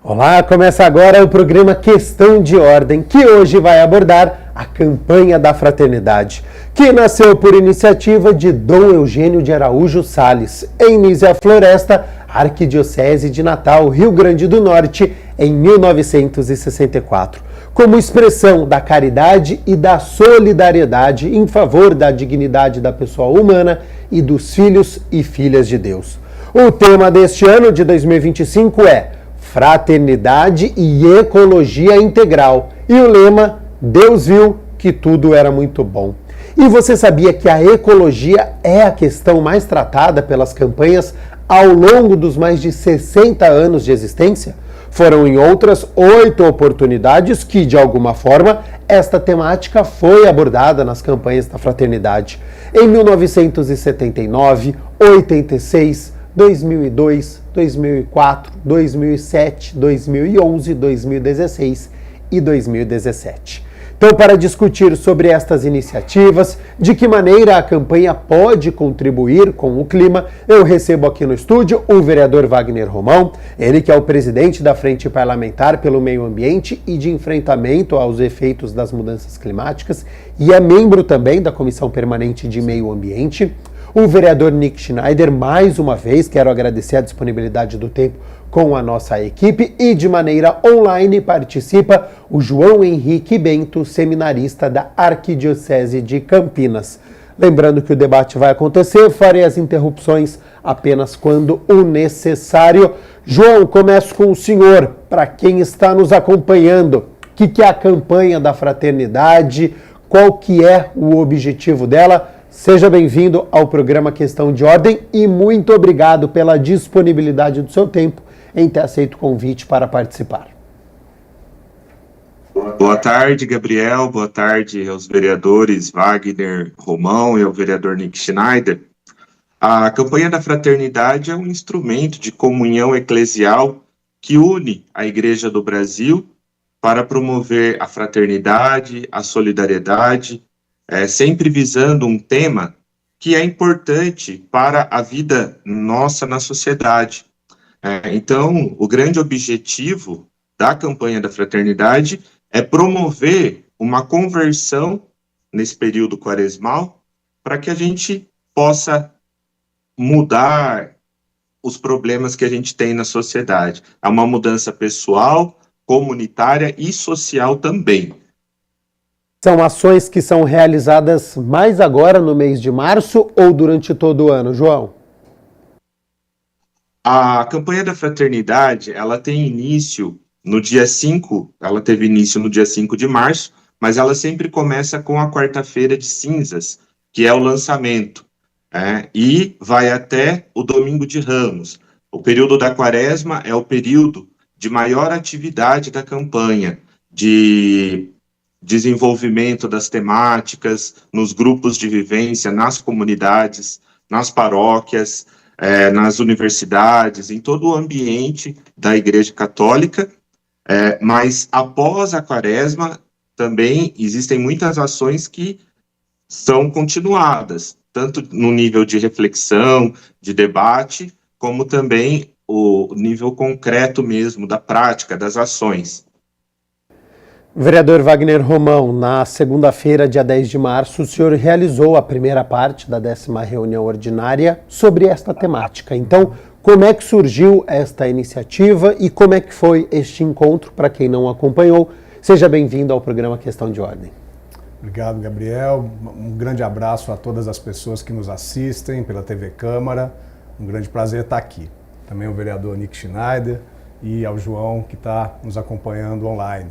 Olá, começa agora o programa Questão de Ordem, que hoje vai abordar a campanha da fraternidade, que nasceu por iniciativa de Dom Eugênio de Araújo Salles, em Nísia Floresta, Arquidiocese de Natal, Rio Grande do Norte, em 1964, como expressão da caridade e da solidariedade em favor da dignidade da pessoa humana e dos filhos e filhas de Deus. O tema deste ano de 2025 é Fraternidade e Ecologia Integral. E o lema, Deus viu que tudo era muito bom. E você sabia que a ecologia é a questão mais tratada pelas campanhas ao longo dos mais de 60 anos de existência? Foram em outras 8 oportunidades que, de alguma forma, esta temática foi abordada nas campanhas da fraternidade. Em 1979, 86, 2002, 2004, 2007, 2011, 2016 e 2017. Então, para discutir sobre estas iniciativas, de que maneira a campanha pode contribuir com o clima, eu recebo aqui no estúdio o vereador Wagner Romão, ele que é o presidente da Frente Parlamentar pelo Meio Ambiente e de Enfrentamento aos Efeitos das Mudanças Climáticas e é membro também da Comissão Permanente de Meio Ambiente. O vereador Nick Schneider, mais uma vez, quero agradecer a disponibilidade do tempo com a nossa equipe e de maneira online participa o João Henrique Bento, seminarista da Arquidiocese de Campinas. Lembrando que o debate vai acontecer, farei as interrupções apenas quando o necessário. João, começo com o senhor, para quem está nos acompanhando, o que é a campanha da fraternidade, qual que é o objetivo dela? Seja bem-vindo ao programa Questão de Ordem e muito obrigado pela disponibilidade do seu tempo em ter aceito o convite para participar. Boa tarde, Gabriel. Boa tarde aos vereadores Wagner Romão e ao vereador Nick Schneider. A campanha da fraternidade é um instrumento de comunhão eclesial que une a Igreja do Brasil para promover a fraternidade, a solidariedade, sempre visando um tema que é importante para a vida nossa na sociedade. Então, o grande objetivo da campanha da fraternidade é promover uma conversão nesse período quaresmal para que a gente possa mudar os problemas que a gente tem na sociedade. É uma mudança pessoal, comunitária e social também. São ações que são realizadas mais agora no mês de março ou durante todo o ano, João? A campanha da fraternidade, ela tem início no dia 5, ela teve início no dia 5 de março, mas ela sempre começa com a quarta-feira de cinzas, que é o lançamento, e vai até o domingo de Ramos. O período da quaresma é o período de maior atividade da campanha, de desenvolvimento das temáticas, nos grupos de vivência, nas comunidades, nas paróquias, nas universidades, em todo o ambiente da Igreja Católica, mas após a quaresma também existem muitas ações que são continuadas, tanto no nível de reflexão, de debate, como também o nível concreto mesmo da prática, das ações. Vereador Wagner Romão, na segunda-feira, dia 10 de março, o senhor realizou a primeira parte da 10ª reunião ordinária sobre esta temática. Então, como é que surgiu esta iniciativa e como é que foi este encontro? Para quem não acompanhou, seja bem-vindo ao programa Questão de Ordem. Obrigado, Gabriel. Um grande abraço a todas as pessoas que nos assistem pela TV Câmara. Um grande prazer estar aqui. Também ao vereador Nick Schneider e ao João, que está nos acompanhando online.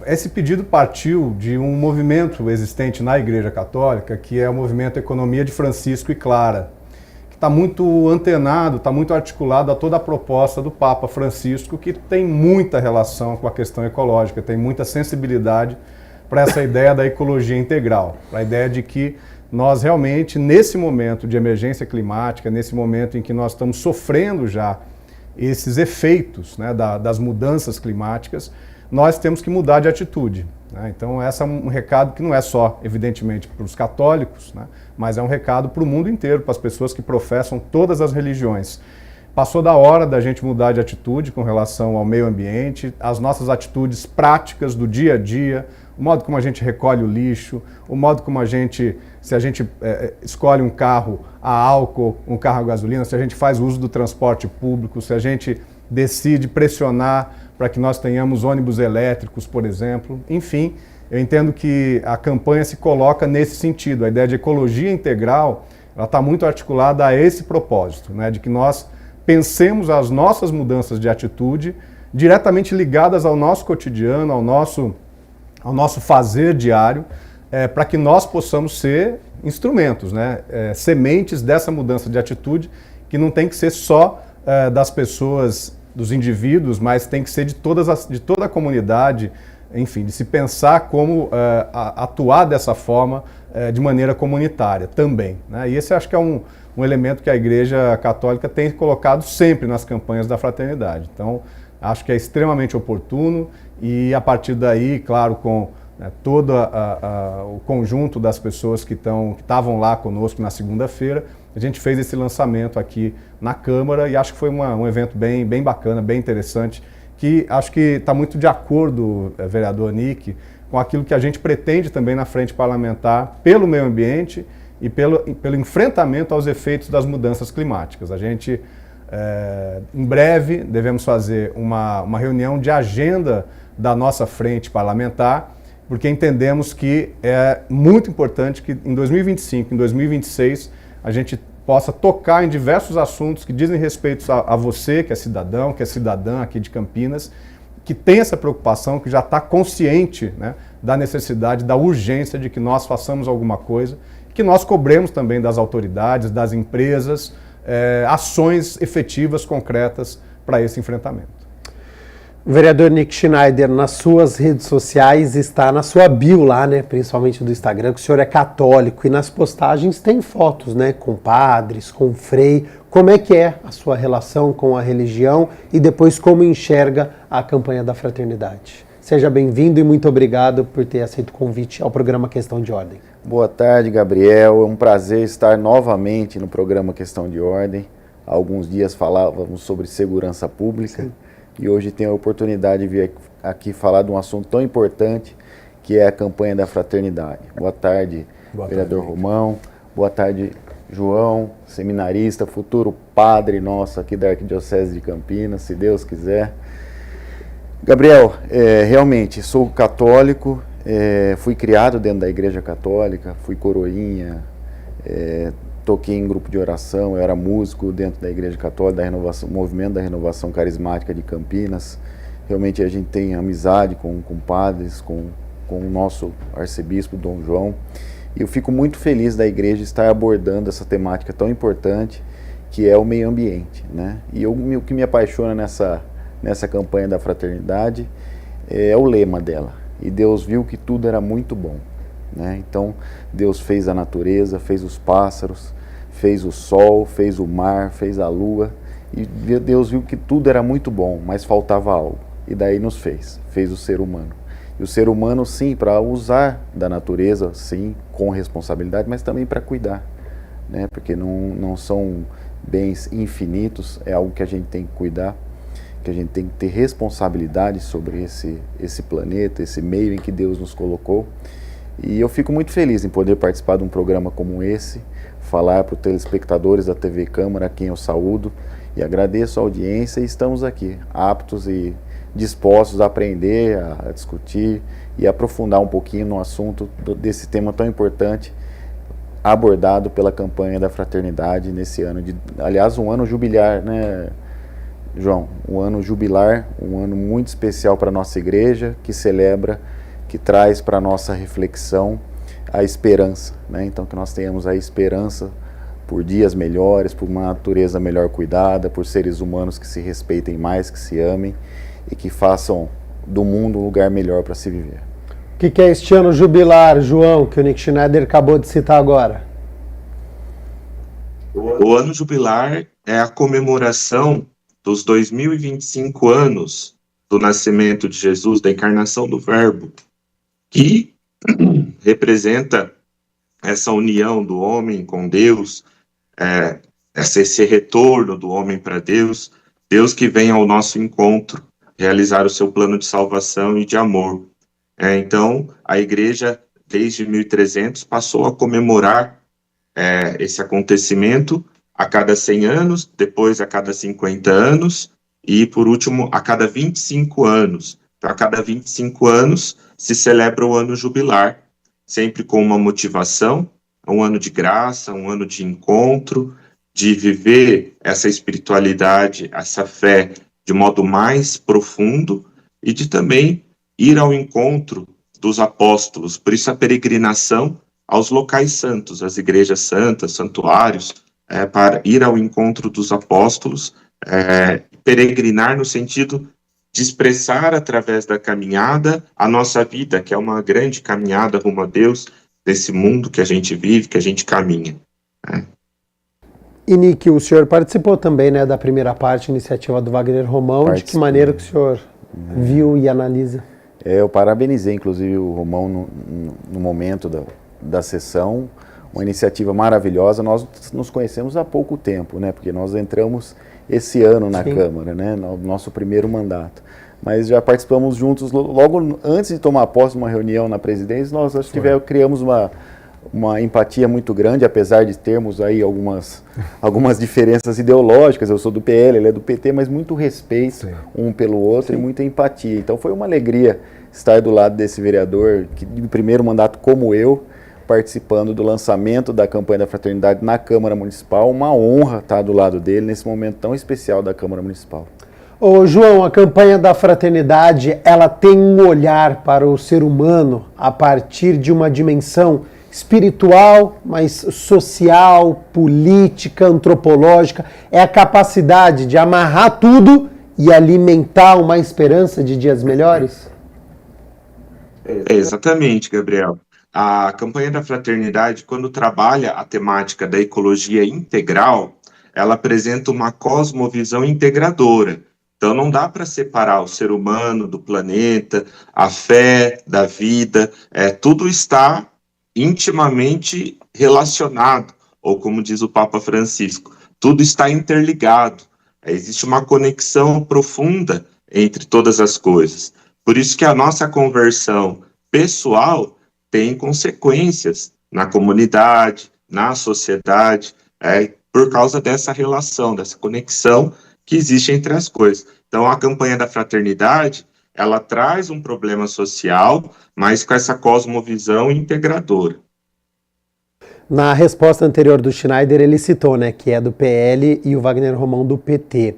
Esse pedido partiu de um movimento existente na Igreja Católica, que é o movimento Economia de Francisco e Clara, que está muito antenado, está muito articulado a toda a proposta do Papa Francisco, que tem muita relação com a questão ecológica, tem muita sensibilidade para essa ideia da ecologia integral, para a ideia de que nós realmente, nesse momento de emergência climática, nesse momento em que nós estamos sofrendo já esses efeitos, né, das mudanças climáticas, nós temos que mudar de atitude. Então, esse é um recado que não é só, evidentemente, para os católicos, mas é um recado para o mundo inteiro, para as pessoas que professam todas as religiões. Passou da hora da gente mudar de atitude com relação ao meio ambiente, as nossas atitudes práticas do dia a dia, o modo como a gente recolhe o lixo, o modo como se a gente escolhe um carro a álcool, um carro a gasolina, se a gente faz uso do transporte público, se a gente decide pressionar para que nós tenhamos ônibus elétricos, por exemplo. Enfim, eu entendo que a campanha se coloca nesse sentido. A ideia de ecologia integral, ela está muito articulada a esse propósito, né, de que nós pensemos as nossas mudanças de atitude diretamente ligadas ao nosso cotidiano, ao nosso fazer diário, para que nós possamos ser instrumentos, né, sementes dessa mudança de atitude, que não tem que ser só das pessoas, dos indivíduos, mas tem que ser de toda a comunidade, enfim, de se pensar como atuar dessa forma de maneira comunitária também, né? E esse acho que é um elemento que a Igreja Católica tem colocado sempre nas campanhas da fraternidade. Então, acho que é extremamente oportuno e a partir daí, claro, com todo o conjunto das pessoas que estavam lá conosco na segunda-feira, a gente fez esse lançamento aqui na Câmara e acho que foi um evento bem bacana, bem interessante, que acho que está muito de acordo, vereador Nick, com aquilo que a gente pretende também na frente parlamentar pelo meio ambiente e pelo enfrentamento aos efeitos das mudanças climáticas. A gente, em breve, devemos fazer uma reunião de agenda da nossa frente parlamentar, porque entendemos que é muito importante que em 2025, em 2026, a gente possa tocar em diversos assuntos que dizem respeito a você, que é cidadão, que é cidadã aqui de Campinas, que tem essa preocupação, que já está consciente, né, da necessidade, da urgência de que nós façamos alguma coisa, que nós cobremos também das autoridades, das empresas, ações efetivas, concretas para esse enfrentamento. O vereador Nick Schneider, nas suas redes sociais, está na sua bio lá, né, principalmente do Instagram, que o senhor é católico e nas postagens tem fotos, né, com padres, com frei. Como é que é a sua relação com a religião e depois como enxerga a campanha da fraternidade? Seja bem-vindo e muito obrigado por ter aceito o convite ao programa Questão de Ordem. Boa tarde, Gabriel. É um prazer estar novamente no programa Questão de Ordem. Há alguns dias falávamos sobre segurança pública. Sim. E hoje tenho a oportunidade de vir aqui falar de um assunto tão importante, que é a campanha da fraternidade. Boa tarde, vereador Romão. Boa tarde, João, seminarista, futuro padre nosso aqui da Arquidiocese de Campinas, se Deus quiser. Gabriel, realmente sou católico, fui criado dentro da Igreja Católica, fui coroinha, toquei em grupo de oração, eu era músico dentro da Igreja Católica, movimento da Renovação Carismática de Campinas. Realmente a gente tem amizade com padres, com o nosso arcebispo, Dom João. E eu fico muito feliz da igreja estar abordando essa temática tão importante, que é o meio ambiente, né? E o que me apaixona nessa campanha da fraternidade é o lema dela. E Deus viu que tudo era muito bom, né? Então, Deus fez a natureza, fez os pássaros, fez o sol, fez o mar, fez a lua. E Deus viu que tudo era muito bom, mas faltava algo. E daí nos fez o ser humano. E o ser humano, sim, para usar da natureza, sim, com responsabilidade, mas também para cuidar, né? Porque não são bens infinitos, é algo que a gente tem que cuidar, que a gente tem que ter responsabilidade sobre esse planeta, esse meio em que Deus nos colocou. E eu fico muito feliz em poder participar de um programa como esse, falar para os telespectadores da TV Câmara, a quem eu saúdo, e agradeço a audiência, e estamos aqui, aptos e dispostos a aprender, a discutir e aprofundar um pouquinho no assunto desse tema tão importante, abordado pela campanha da fraternidade nesse ano, aliás, um ano jubilar, né, João? Um ano jubilar, um ano muito especial para a nossa igreja, que celebra, que traz para a nossa reflexão a esperança, né? Então que nós tenhamos a esperança por dias melhores, por uma natureza melhor cuidada, por seres humanos que se respeitem mais, que se amem e que façam do mundo um lugar melhor para se viver. O que é este ano jubilar, João, que o Nick Schneider acabou de citar agora? O ano jubilar é a comemoração dos 2025 anos do nascimento de Jesus, da encarnação do Verbo, que representa essa união do homem com Deus, esse retorno do homem para Deus, Deus que vem ao nosso encontro, realizar o seu plano de salvação e de amor. Então, a igreja, desde 1300, passou a comemorar esse acontecimento a cada 100 anos, depois a cada 50 anos, e, por último, a cada 25 anos. Então, a cada 25 anos se celebra o ano jubilar, sempre com uma motivação, um ano de graça, um ano de encontro, de viver essa espiritualidade, essa fé de modo mais profundo e de também ir ao encontro dos apóstolos. Por isso a peregrinação aos locais santos, às igrejas santas, santuários, para ir ao encontro dos apóstolos, peregrinar no sentido de expressar através da caminhada a nossa vida, que é uma grande caminhada rumo a Deus, desse mundo que a gente vive, que a gente caminha. E Nick, o senhor participou também, né, da primeira parte, iniciativa do Wagner Romão. De que maneira que o senhor viu e analisa? Eu parabenizei, inclusive, o Romão no momento da sessão, uma iniciativa maravilhosa. Nós nos conhecemos há pouco tempo, né, porque nós entramos esse ano na Câmara, né, no nosso primeiro mandato. Mas já participamos juntos, logo antes de tomar posse numa reunião na presidência, nós criamos uma empatia muito grande, apesar de termos aí algumas diferenças ideológicas. Eu sou do PL, ele é do PT, mas muito respeito um pelo outro e muita empatia. Então foi uma alegria estar do lado desse vereador, que de primeiro mandato como eu, participando do lançamento da campanha da fraternidade na Câmara Municipal. Uma honra estar do lado dele nesse momento tão especial da Câmara Municipal. Ô João, a campanha da fraternidade, ela tem um olhar para o ser humano a partir de uma dimensão espiritual, mas social, política, antropológica. É a capacidade de amarrar tudo e alimentar uma esperança de dias melhores? Exatamente, Gabriel. A campanha da fraternidade, quando trabalha a temática da ecologia integral, ela apresenta uma cosmovisão integradora. Então não dá para separar o ser humano do planeta, a fé da vida, tudo está intimamente relacionado, ou como diz o Papa Francisco, tudo está interligado. Existe uma conexão profunda entre todas as coisas. Por isso que a nossa conversão pessoal tem consequências na comunidade, na sociedade, por causa dessa relação, dessa conexão que existe entre as coisas. Então, a campanha da fraternidade, ela traz um problema social, mas com essa cosmovisão integradora. Na resposta anterior do Schneider, ele citou, né, que é do PL e o Wagner Romão do PT.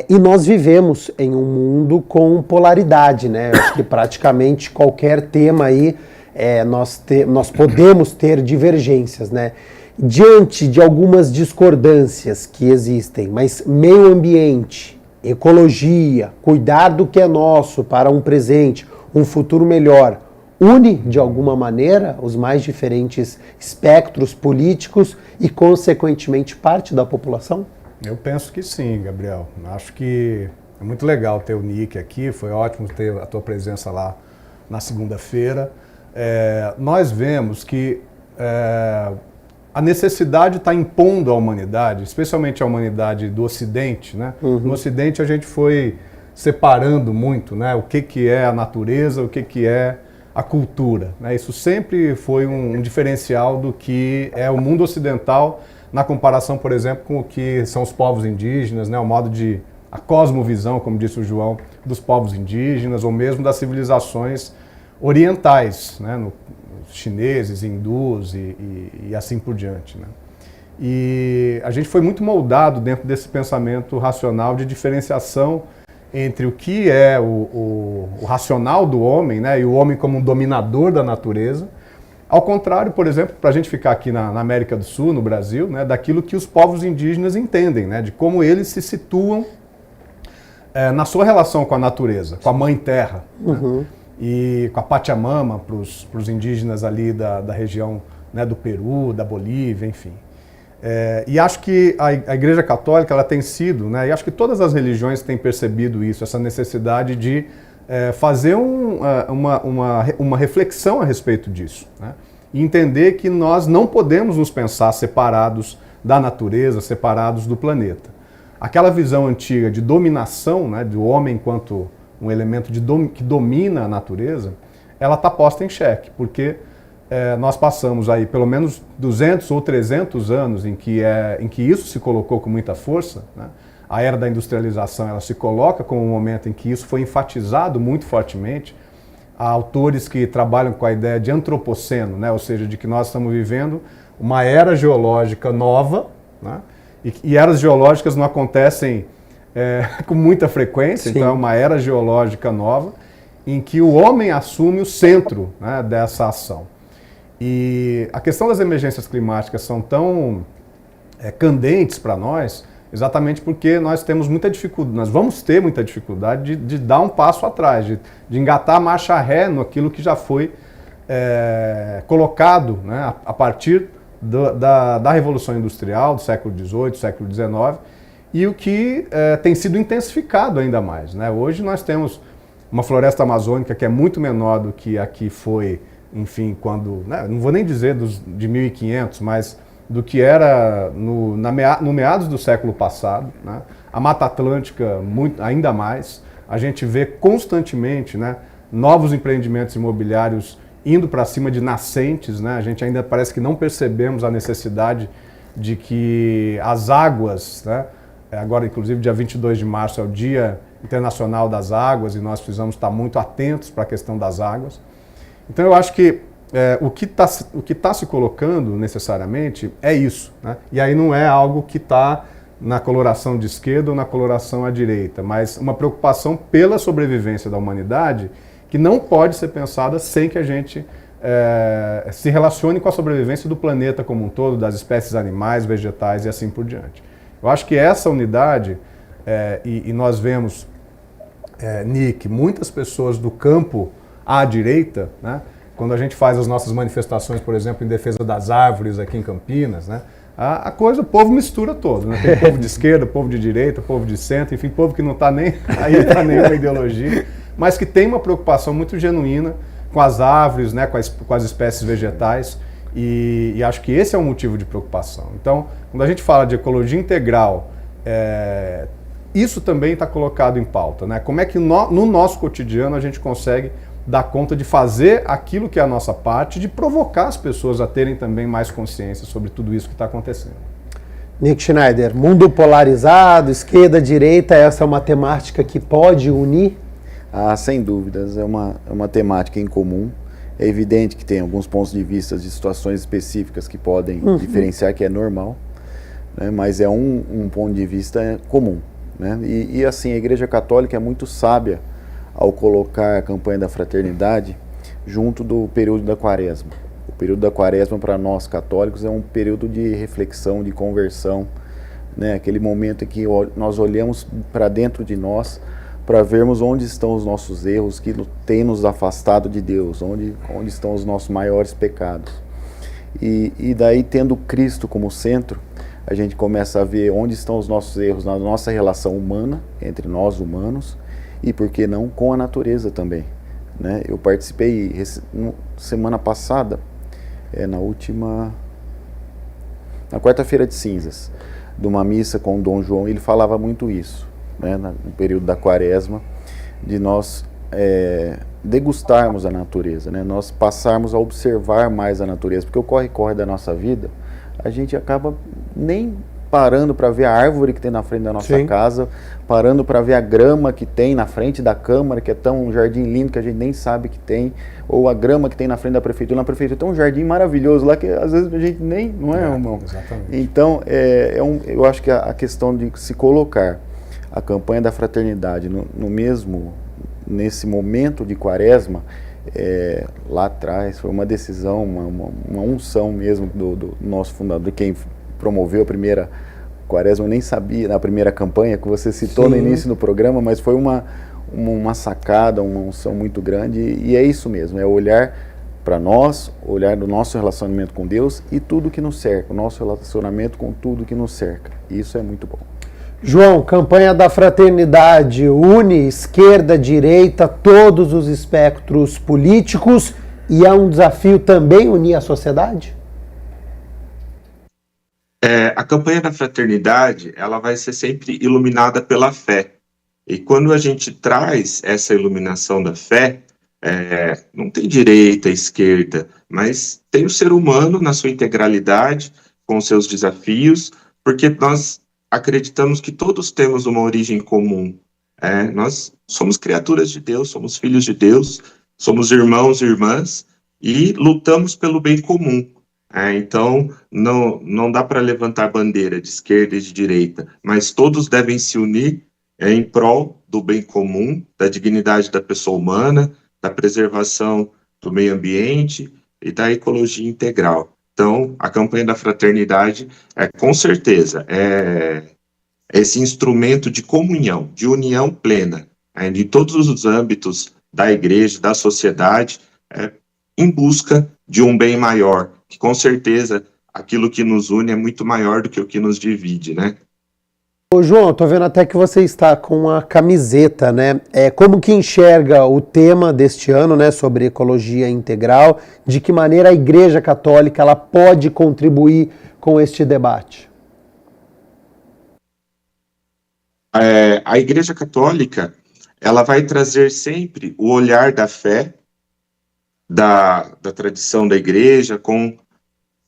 E nós vivemos em um mundo com polaridade, né? Eu acho que praticamente qualquer tema aí, nós podemos ter divergências, né? Diante de algumas discordâncias que existem, mas meio ambiente, ecologia, cuidar do que é nosso para um presente, um futuro melhor, une de alguma maneira os mais diferentes espectros políticos e, consequentemente, parte da população? Eu penso que sim, Gabriel. Acho que é muito legal ter o Nick aqui, foi ótimo ter a tua presença lá na segunda-feira. Nós vemos que a necessidade está impondo à humanidade, especialmente à humanidade do Ocidente, né? No Ocidente a gente foi separando muito, né? O que é a natureza, o que é a cultura, né? Isso sempre foi um diferencial do que é o mundo ocidental na comparação, por exemplo, com o que são os povos indígenas, né? A cosmovisão, como disse o João, dos povos indígenas ou mesmo das civilizações orientais, né? Chineses, hindus e assim por diante, né? E a gente foi muito moldado dentro desse pensamento racional de diferenciação entre o que é o racional do homem, né, e o homem como um dominador da natureza, ao contrário, por exemplo, para a gente ficar aqui na América do Sul, no Brasil, né, daquilo que os povos indígenas entendem, né, de como eles se situam na sua relação com a natureza, com a Mãe Terra, né, e com a Pachamama para os indígenas ali da região, né, do Peru, da Bolívia, enfim. E acho que a Igreja Católica ela tem sido, né, e acho que todas as religiões têm percebido isso, essa necessidade de fazer uma reflexão a respeito disso, né, e entender que nós não podemos nos pensar separados da natureza, separados do planeta. Aquela visão antiga de dominação, né, do homem enquanto um elemento que domina a natureza, ela está posta em xeque, porque nós passamos aí pelo menos 200 ou 300 anos em que isso se colocou com muita força, né? A era da industrialização ela se coloca como um momento em que isso foi enfatizado muito fortemente. Há autores que trabalham com a ideia de antropoceno, né? Ou seja, de que nós estamos vivendo uma era geológica nova, né? E eras geológicas não acontecem com muita frequência. Sim. Então é uma era geológica nova em que o homem assume o centro, né, dessa ação. E a questão das emergências climáticas são tão candentes para nós, exatamente porque nós temos muita dificuldade, nós vamos ter muita dificuldade de dar um passo atrás, de engatar a marcha ré naquilo que já foi colocado, né, a partir da Revolução Industrial do século XVIII, século XIX, e o que tem sido intensificado ainda mais, né? Hoje nós temos uma floresta amazônica que é muito menor do que a que foi, enfim, quando, né, não vou nem dizer de 1500, mas do que era no meados do século passado, né? A Mata Atlântica ainda mais. A gente vê constantemente, né, novos empreendimentos imobiliários indo para cima de nascentes, né? A gente ainda parece que não percebemos a necessidade de que as águas, né? Agora, inclusive, dia 22 de março é o Dia Internacional das Águas e nós precisamos estar muito atentos para a questão das águas. Então, eu acho que o que tá se colocando necessariamente é isso, né? E aí não é algo que está na coloração de esquerda ou na coloração à direita, mas uma preocupação pela sobrevivência da humanidade que não pode ser pensada sem que a gente se relacione com a sobrevivência do planeta como um todo, das espécies animais, vegetais e assim por diante. Eu acho que essa unidade, e nós vemos, Nick, muitas pessoas do campo à direita, né? Quando a gente faz as nossas manifestações, por exemplo, em defesa das árvores aqui em Campinas, né? O povo mistura todo, né? Tem povo de esquerda, povo de direita, povo de centro, enfim, povo que não está nem aí para nenhuma ideologia, mas que tem uma preocupação muito genuína com as árvores, né? com as espécies vegetais, e acho que esse é um motivo de preocupação. Então, quando a gente fala de ecologia integral, isso também está colocado em pauta, né? Como é que no nosso cotidiano a gente consegue dar conta de fazer aquilo que é a nossa parte, de provocar as pessoas a terem também mais consciência sobre tudo isso que está acontecendo. Nick Schneider, mundo polarizado, esquerda, direita, essa é uma temática que pode unir? Sem dúvidas, é uma temática em comum. É evidente que tem alguns pontos de vista de situações específicas que podem diferenciar, que é normal, né? Mas é um ponto de vista comum, né? E assim, a Igreja Católica é muito sábia ao colocar a campanha da fraternidade junto do período da Quaresma. O período da Quaresma para nós católicos é um período de reflexão, de conversão, né? Aquele momento em que nós olhamos para dentro de nós para vermos onde estão os nossos erros que têm nos afastado de Deus, onde estão os nossos maiores pecados. E daí, tendo Cristo como centro, a gente começa a ver onde estão os nossos erros na nossa relação humana, entre nós humanos, e por que não com a natureza também, né? Eu participei semana passada, na quarta-feira de cinzas, de uma missa com o Dom João, e ele falava muito isso, né, no período da Quaresma, de nós degustarmos a natureza, né, nós passarmos a observar mais a natureza, porque o corre-corre da nossa vida, a gente acaba nem parando para ver a árvore que tem na frente da nossa casa, parando para ver a grama que tem na frente da Câmara, que é um jardim lindo que a gente nem sabe que tem, ou a grama que tem na frente da Prefeitura. Na Prefeitura tem um jardim maravilhoso lá que às vezes a gente nem, não é, irmão? Exatamente. Então, eu acho que a questão de se colocar a campanha da fraternidade nesse momento de Quaresma, lá atrás, foi uma decisão, uma unção mesmo do nosso fundador, de quem promoveu a primeira Quaresma. Eu nem sabia, na primeira campanha que você citou no início do programa, mas foi uma sacada, uma unção muito grande, e é isso mesmo, é olhar para nós, olhar do nosso relacionamento com Deus e tudo que nos cerca, o nosso relacionamento com tudo que nos cerca, e isso é muito bom. João, campanha da fraternidade une esquerda, direita, todos os espectros políticos, e é um desafio também unir a sociedade? A campanha da fraternidade, ela vai ser sempre iluminada pela fé. E quando a gente traz essa iluminação da fé, não tem direita, esquerda, mas tem o ser humano na sua integralidade, com seus desafios, porque nós acreditamos que todos temos uma origem comum. Nós somos criaturas de Deus, somos filhos de Deus, somos irmãos e irmãs, e lutamos pelo bem comum. Então, não dá para levantar bandeira de esquerda e de direita, mas todos devem se unir em prol do bem comum, da dignidade da pessoa humana, da preservação do meio ambiente e da ecologia integral. Então, a campanha da fraternidade com certeza, esse instrumento de comunhão, de união plena, em todos os âmbitos da igreja, da sociedade, em busca de um bem maior, que com certeza aquilo que nos une é muito maior do que o que nos divide, né? Ô João, tô vendo até que você está com a camiseta, né? Como que enxerga o tema deste ano, né, sobre ecologia integral? De que maneira a Igreja Católica ela pode contribuir com este debate? A Igreja Católica, ela vai trazer sempre o olhar da fé, da tradição da Igreja, com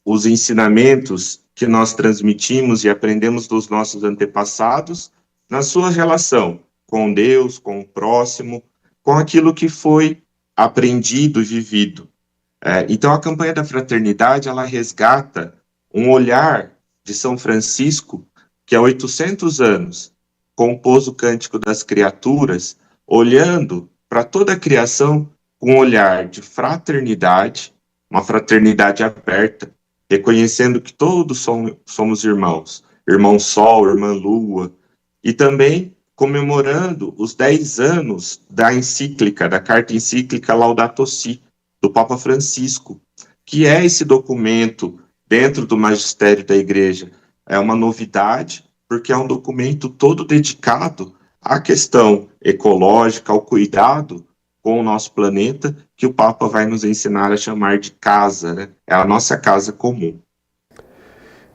os ensinamentos que nós transmitimos e aprendemos dos nossos antepassados, na sua relação com Deus, com o próximo, com aquilo que foi aprendido e vivido. Então, a campanha da fraternidade, ela resgata um olhar de São Francisco, que há 800 anos compôs o Cântico das Criaturas, olhando para toda a criação com um olhar de fraternidade, uma fraternidade aberta, reconhecendo que todos somos irmãos, irmão Sol, irmã Lua, e também comemorando os 10 anos da encíclica, da carta encíclica Laudato Si, do Papa Francisco, que é esse documento dentro do magistério da Igreja. É uma novidade, porque é um documento todo dedicado à questão ecológica, ao cuidado com o nosso planeta, que o Papa vai nos ensinar a chamar de casa, né? É a nossa casa comum.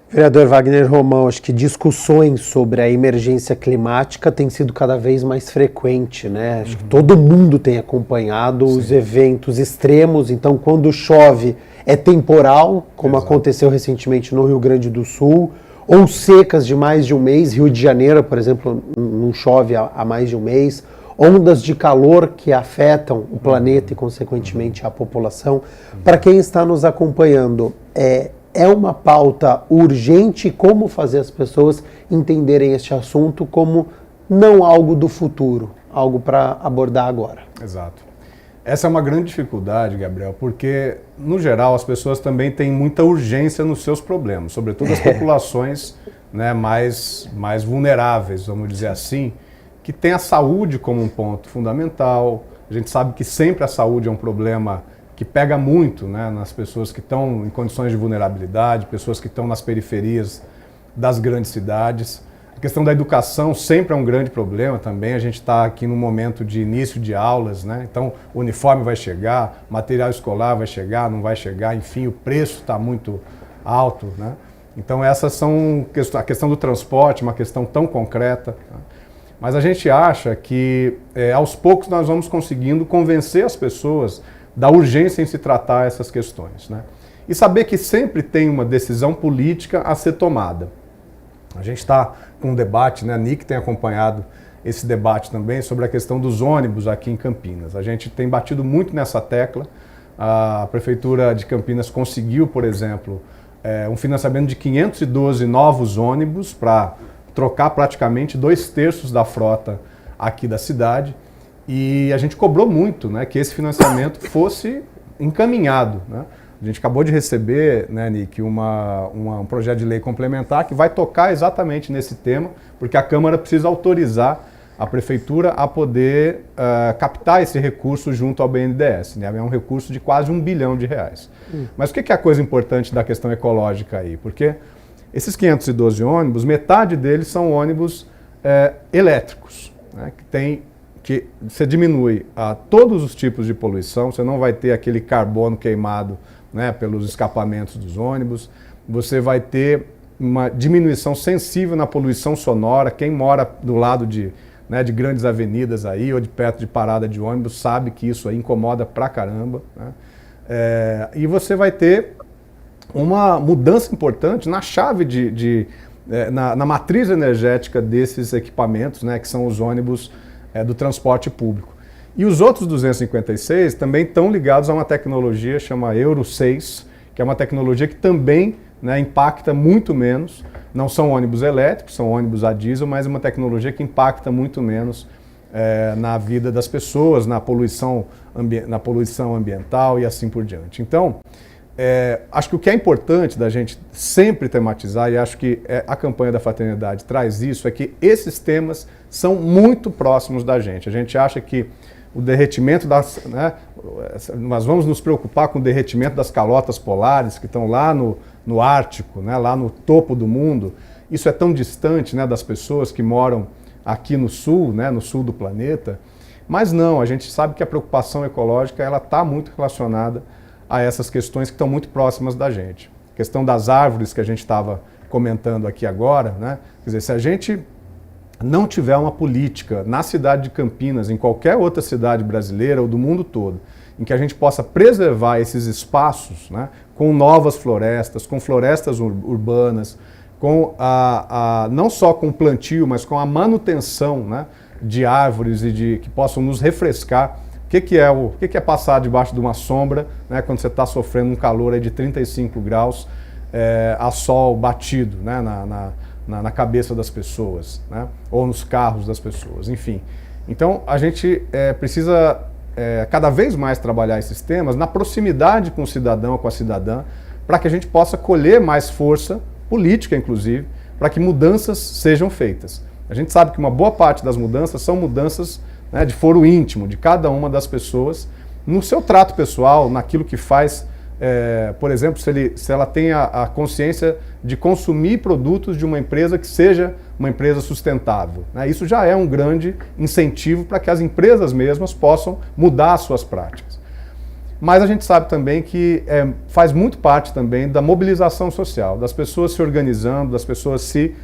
Vereador Wagner Romão, acho que discussões sobre a emergência climática têm sido cada vez mais frequente, né? Acho que todo mundo tem acompanhado os eventos extremos, então quando chove é temporal, como aconteceu recentemente no Rio Grande do Sul, ou secas de mais de um mês. Rio de Janeiro, por exemplo, não chove há mais de um mês. Ondas de calor que afetam o planeta e, consequentemente, a população. Para quem está nos acompanhando, é uma pauta urgente? Como fazer as pessoas entenderem este assunto como não algo do futuro, algo para abordar agora? Exato. Essa é uma grande dificuldade, Gabriel, porque, no geral, as pessoas também têm muita urgência nos seus problemas, sobretudo as populações, né, mais vulneráveis, vamos dizer assim, que tem a saúde como um ponto fundamental. A gente sabe que sempre a saúde é um problema que pega muito, né, nas pessoas que estão em condições de vulnerabilidade, pessoas que estão nas periferias das grandes cidades. A questão da educação sempre é um grande problema também. A gente está aqui no momento de início de aulas, né? Então o uniforme vai chegar, material escolar vai chegar, não vai chegar, enfim, o preço está muito alto, né? Então essas são a questão do transporte, uma questão tão concreta, né? Mas a gente acha que aos poucos nós vamos conseguindo convencer as pessoas da urgência em se tratar essas questões, né? E saber que sempre tem uma decisão política a ser tomada. A gente está com um debate, né? A NIC tem acompanhado esse debate também sobre a questão dos ônibus aqui em Campinas. A gente tem batido muito nessa tecla. A Prefeitura de Campinas conseguiu, por exemplo, um financiamento de 512 novos ônibus para trocar praticamente 2/3 da frota aqui da cidade. E a gente cobrou muito, né, que esse financiamento fosse encaminhado, né? A gente acabou de receber, né, Nick, um projeto de lei complementar que vai tocar exatamente nesse tema, porque a Câmara precisa autorizar a Prefeitura a poder captar esse recurso junto ao BNDES, né? É um recurso de quase R$1 bilhão. Mas o que é a coisa importante da questão ecológica aí? Porque esses 512 ônibus, metade deles são ônibus elétricos, né, que você diminui todos os tipos de poluição, você não vai ter aquele carbono queimado, né, pelos escapamentos dos ônibus, você vai ter uma diminuição sensível na poluição sonora. Quem mora do lado de grandes avenidas aí, ou de perto de parada de ônibus, sabe que isso aí incomoda pra caramba, né? E você vai ter uma mudança importante na chave na matriz energética desses equipamentos, né, que são os ônibus do transporte público. E os outros 256 também estão ligados a uma tecnologia chamada Euro 6, que é uma tecnologia que também, né, impacta muito menos. Não são ônibus elétricos, são ônibus a diesel, mas é uma tecnologia que impacta muito menos na vida das pessoas, na poluição ambiental e assim por diante. Então, acho que o que é importante da gente sempre tematizar, e acho que a campanha da Fraternidade traz isso, é que esses temas são muito próximos da gente. A gente acha que o derretimento nós vamos nos preocupar com o derretimento das calotas polares que estão lá no Ártico, né, lá no topo do mundo. Isso é tão distante, né, das pessoas que moram aqui no sul, né, no sul do planeta. Mas não, a gente sabe que a preocupação ecológica ela está muito relacionada a essas questões que estão muito próximas da gente. A questão das árvores que a gente estava comentando aqui agora, né? Quer dizer, se a gente não tiver uma política na cidade de Campinas, em qualquer outra cidade brasileira ou do mundo todo, em que a gente possa preservar esses espaços, né, com novas florestas, com florestas urbanas, com não só com o plantio, mas com a manutenção, né, de árvores e que possam nos refrescar. O que é passar debaixo de uma sombra, né, quando você está sofrendo um calor aí de 35 graus a sol batido, né, na cabeça das pessoas, né, ou nos carros das pessoas, enfim. Então a gente precisa cada vez mais trabalhar esses temas na proximidade com o cidadão, com a cidadã, para que a gente possa colher mais força política, inclusive, para que mudanças sejam feitas. A gente sabe que uma boa parte das mudanças são mudanças, né, de foro íntimo, de cada uma das pessoas, no seu trato pessoal, naquilo que faz, por exemplo, se ela tem a consciência de consumir produtos de uma empresa que seja uma empresa sustentável, né? Isso já é um grande incentivo para que as empresas mesmas possam mudar as suas práticas. Mas a gente sabe também que faz muito parte também da mobilização social, das pessoas se organizando, das pessoas se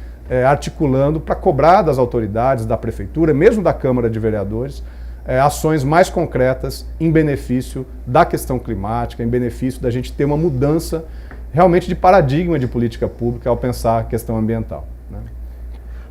articulando para cobrar das autoridades, da prefeitura, mesmo da Câmara de Vereadores, ações mais concretas em benefício da questão climática, em benefício da gente ter uma mudança realmente de paradigma de política pública ao pensar a questão ambiental, né?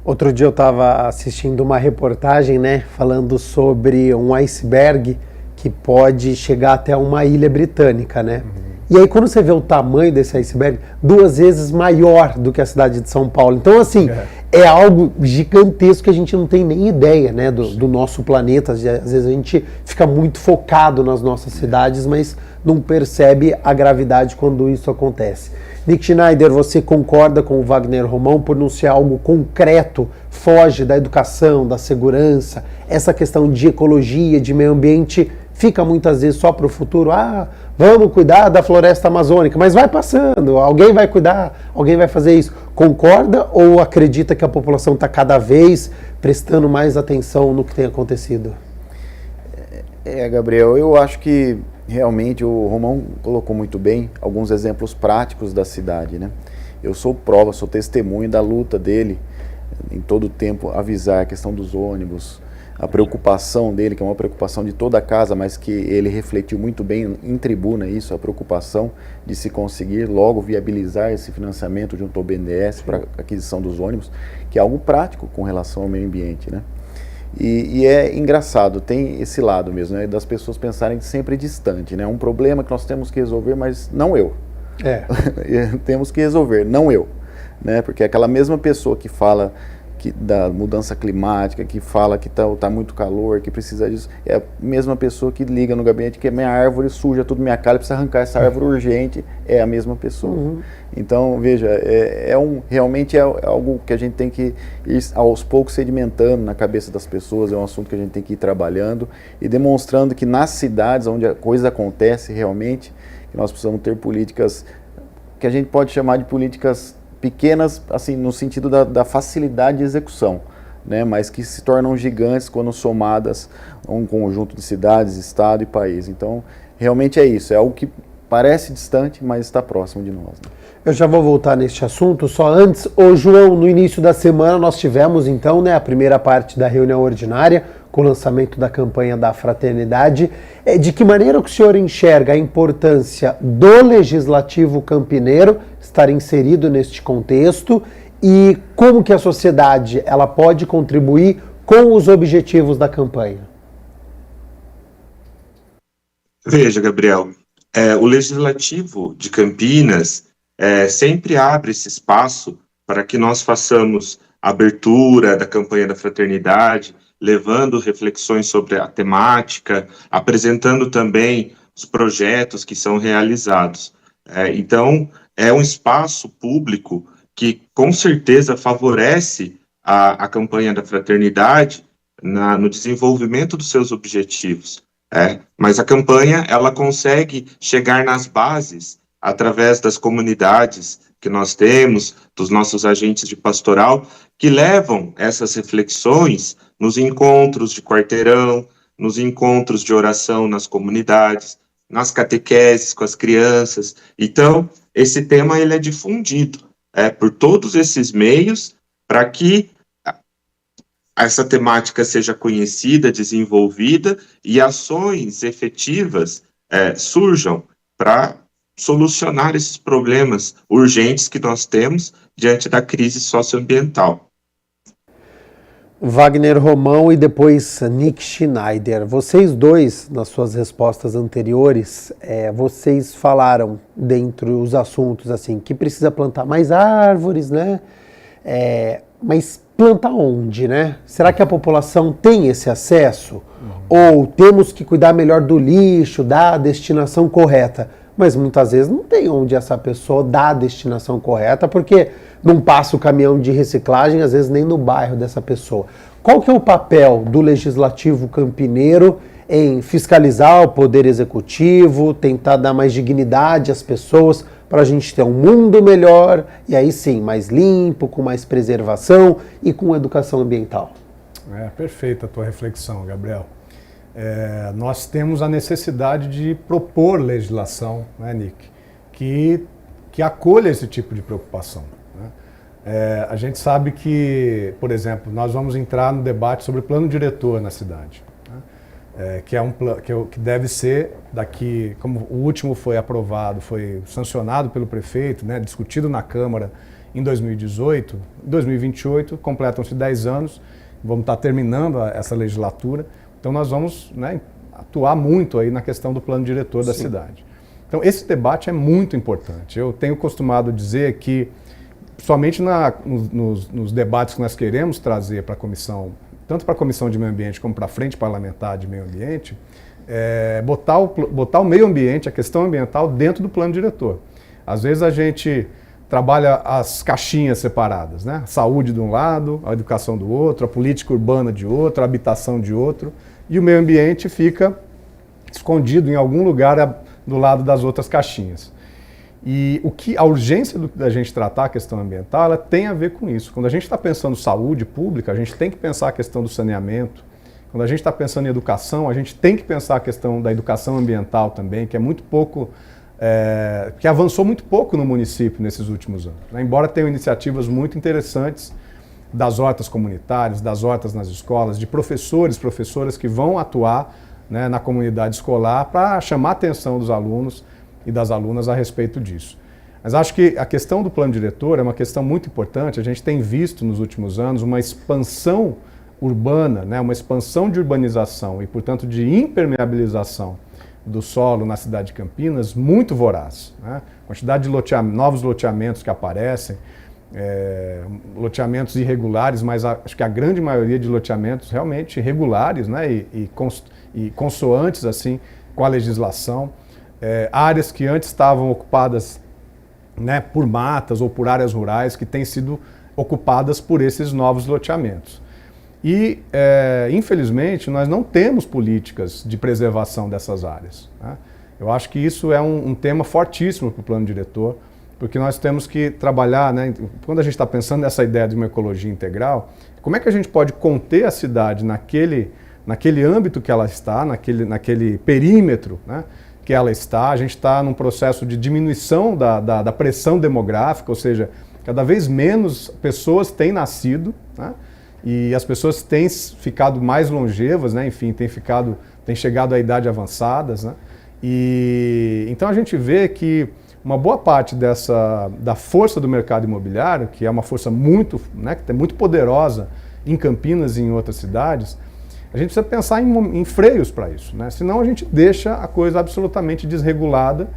Outro dia eu estava assistindo uma reportagem, né, falando sobre um iceberg que pode chegar até uma ilha britânica, né? E aí quando você vê o tamanho desse iceberg, 2 vezes maior do que a cidade de São Paulo. Então assim, é algo gigantesco que a gente não tem nem ideia, né, do nosso planeta. Às vezes a gente fica muito focado nas nossas cidades, mas não percebe a gravidade quando isso acontece. Nick Schneider, você concorda com o Wagner Romão por não ser algo concreto, foge da educação, da segurança, essa questão de ecologia, de meio ambiente, fica muitas vezes só para o futuro, vamos cuidar da floresta amazônica, mas vai passando, alguém vai cuidar, alguém vai fazer isso. Concorda ou acredita que a população está cada vez prestando mais atenção no que tem acontecido? Gabriel, eu acho que realmente o Romão colocou muito bem alguns exemplos práticos da cidade, né? Eu sou prova, sou testemunho da luta dele em todo o tempo, avisar a questão dos ônibus, a preocupação dele, que é uma preocupação de toda a casa, mas que ele refletiu muito bem em tribuna isso, a preocupação de se conseguir logo viabilizar esse financiamento junto ao BNDES para a aquisição dos ônibus, que é algo prático com relação ao meio ambiente, né? E é engraçado, tem esse lado mesmo, né, das pessoas pensarem sempre distante, né? Um problema que nós temos que resolver, mas não eu. Temos que resolver, não eu, né? Porque aquela mesma pessoa que fala da mudança climática, que fala que tá muito calor, que precisa disso, é a mesma pessoa que liga no gabinete que minha árvore suja tudo minha cara, precisa arrancar essa árvore urgente, é a mesma pessoa. Então, veja, realmente é algo que a gente tem que ir aos poucos sedimentando na cabeça das pessoas, é um assunto que a gente tem que ir trabalhando e demonstrando que nas cidades onde a coisa acontece realmente, que nós precisamos ter políticas que a gente pode chamar de políticas pequenas, assim, no sentido da facilidade de execução, né, mas que se tornam gigantes quando somadas a um conjunto de cidades, estado e país. Então, realmente é isso, é algo que parece distante, mas está próximo de nós, né? Eu já vou voltar neste assunto, só antes, ô João, no início da semana nós tivemos então, né, a primeira parte da reunião ordinária, com o lançamento da campanha da Fraternidade. De que maneira que o senhor enxerga a importância do Legislativo Campineiro estar inserido neste contexto e como que a sociedade ela pode contribuir com os objetivos da campanha? Veja, Gabriel, o Legislativo de Campinas sempre abre esse espaço para que nós façamos a abertura da campanha da Fraternidade, levando reflexões sobre a temática, apresentando também os projetos que são realizados. Então, é um espaço público que, com certeza, favorece a campanha da Fraternidade no desenvolvimento dos seus objetivos. Mas a campanha, ela consegue chegar nas bases através das comunidades que nós temos, dos nossos agentes de pastoral, que levam essas reflexões nos encontros de quarteirão, nos encontros de oração nas comunidades, nas catequeses com as crianças. Então, esse tema ele é difundido por todos esses meios para que essa temática seja conhecida, desenvolvida e ações efetivas surjam para solucionar esses problemas urgentes que nós temos diante da crise socioambiental. Wagner Romão e depois Nick Schneider. Vocês dois, nas suas respostas anteriores, vocês falaram dentre os assuntos assim, que precisa plantar mais árvores, né? Mas plantar onde, né? Será que a população tem esse acesso? Ou temos que cuidar melhor do lixo, da destinação correta? Mas muitas vezes não tem onde essa pessoa dá a destinação correta, porque não passa o caminhão de reciclagem, às vezes nem no bairro dessa pessoa. Qual que é o papel do Legislativo Campineiro em fiscalizar o Poder Executivo, tentar dar mais dignidade às pessoas, para a gente ter um mundo melhor, e aí sim, mais limpo, com mais preservação e com educação ambiental? Perfeita a tua reflexão, Gabriel. Nós temos a necessidade de propor legislação, né, Nick, que acolha esse tipo de preocupação. Né? A gente sabe que, por exemplo, nós vamos entrar no debate sobre o plano diretor na cidade, né? Que deve ser daqui, como o último foi aprovado, foi sancionado pelo prefeito, né, discutido na Câmara em 2018, em 2028 completam-se 10 anos, vamos estar terminando essa legislatura. Então nós vamos, né, atuar muito aí na questão do plano diretor da cidade. Então esse debate é muito importante. Eu tenho costumado dizer que, somente nos debates que nós queremos trazer para a comissão, tanto para a Comissão de Meio Ambiente como para a Frente Parlamentar de Meio Ambiente, botar o meio ambiente, a questão ambiental, dentro do plano diretor. Às vezes a gente trabalha as caixinhas separadas, né? A saúde de um lado, a educação do outro, a política urbana de outro, a habitação de outro, e o meio ambiente fica escondido em algum lugar do lado das outras caixinhas. E a urgência da gente tratar a questão ambiental, ela tem a ver com isso. Quando a gente está pensando saúde pública, a gente tem que pensar a questão do saneamento. Quando a gente está pensando em educação, a gente tem que pensar a questão da educação ambiental também, que é muito pouco, que avançou muito pouco no município nesses últimos anos, né? Embora tenham iniciativas muito interessantes das hortas comunitárias, das hortas nas escolas, de professoras que vão atuar, né, na comunidade escolar para chamar a atenção dos alunos e das alunas a respeito disso. Mas acho que a questão do plano diretor é uma questão muito importante. A gente tem visto nos últimos anos uma expansão urbana, né, uma expansão de urbanização e, portanto, de impermeabilização do solo na cidade de Campinas muito voraz, né? A quantidade de novos loteamentos que aparecem, loteamentos irregulares, mas acho que a grande maioria de loteamentos realmente regulares, né, e consoantes assim, com a legislação. Áreas que antes estavam ocupadas, né, por matas ou por áreas rurais que têm sido ocupadas por esses novos loteamentos. E, infelizmente, nós não temos políticas de preservação dessas áreas, né? Eu acho que isso é um tema fortíssimo para o plano diretor, porque nós temos que trabalhar, né, quando a gente está pensando nessa ideia de uma ecologia integral, como é que a gente pode conter a cidade naquele âmbito que ela está, naquele perímetro, né, que ela está. A gente está num processo de diminuição da pressão demográfica, ou seja, cada vez menos pessoas têm nascido, né? E as pessoas têm ficado mais longevas, né? Enfim, têm chegado à idade avançadas, né? E então a gente vê que uma boa parte da força do mercado imobiliário, que é uma força muito, né, que é muito poderosa em Campinas e em outras cidades, a gente precisa pensar em freios para isso, né? Senão a gente deixa a coisa absolutamente desregulada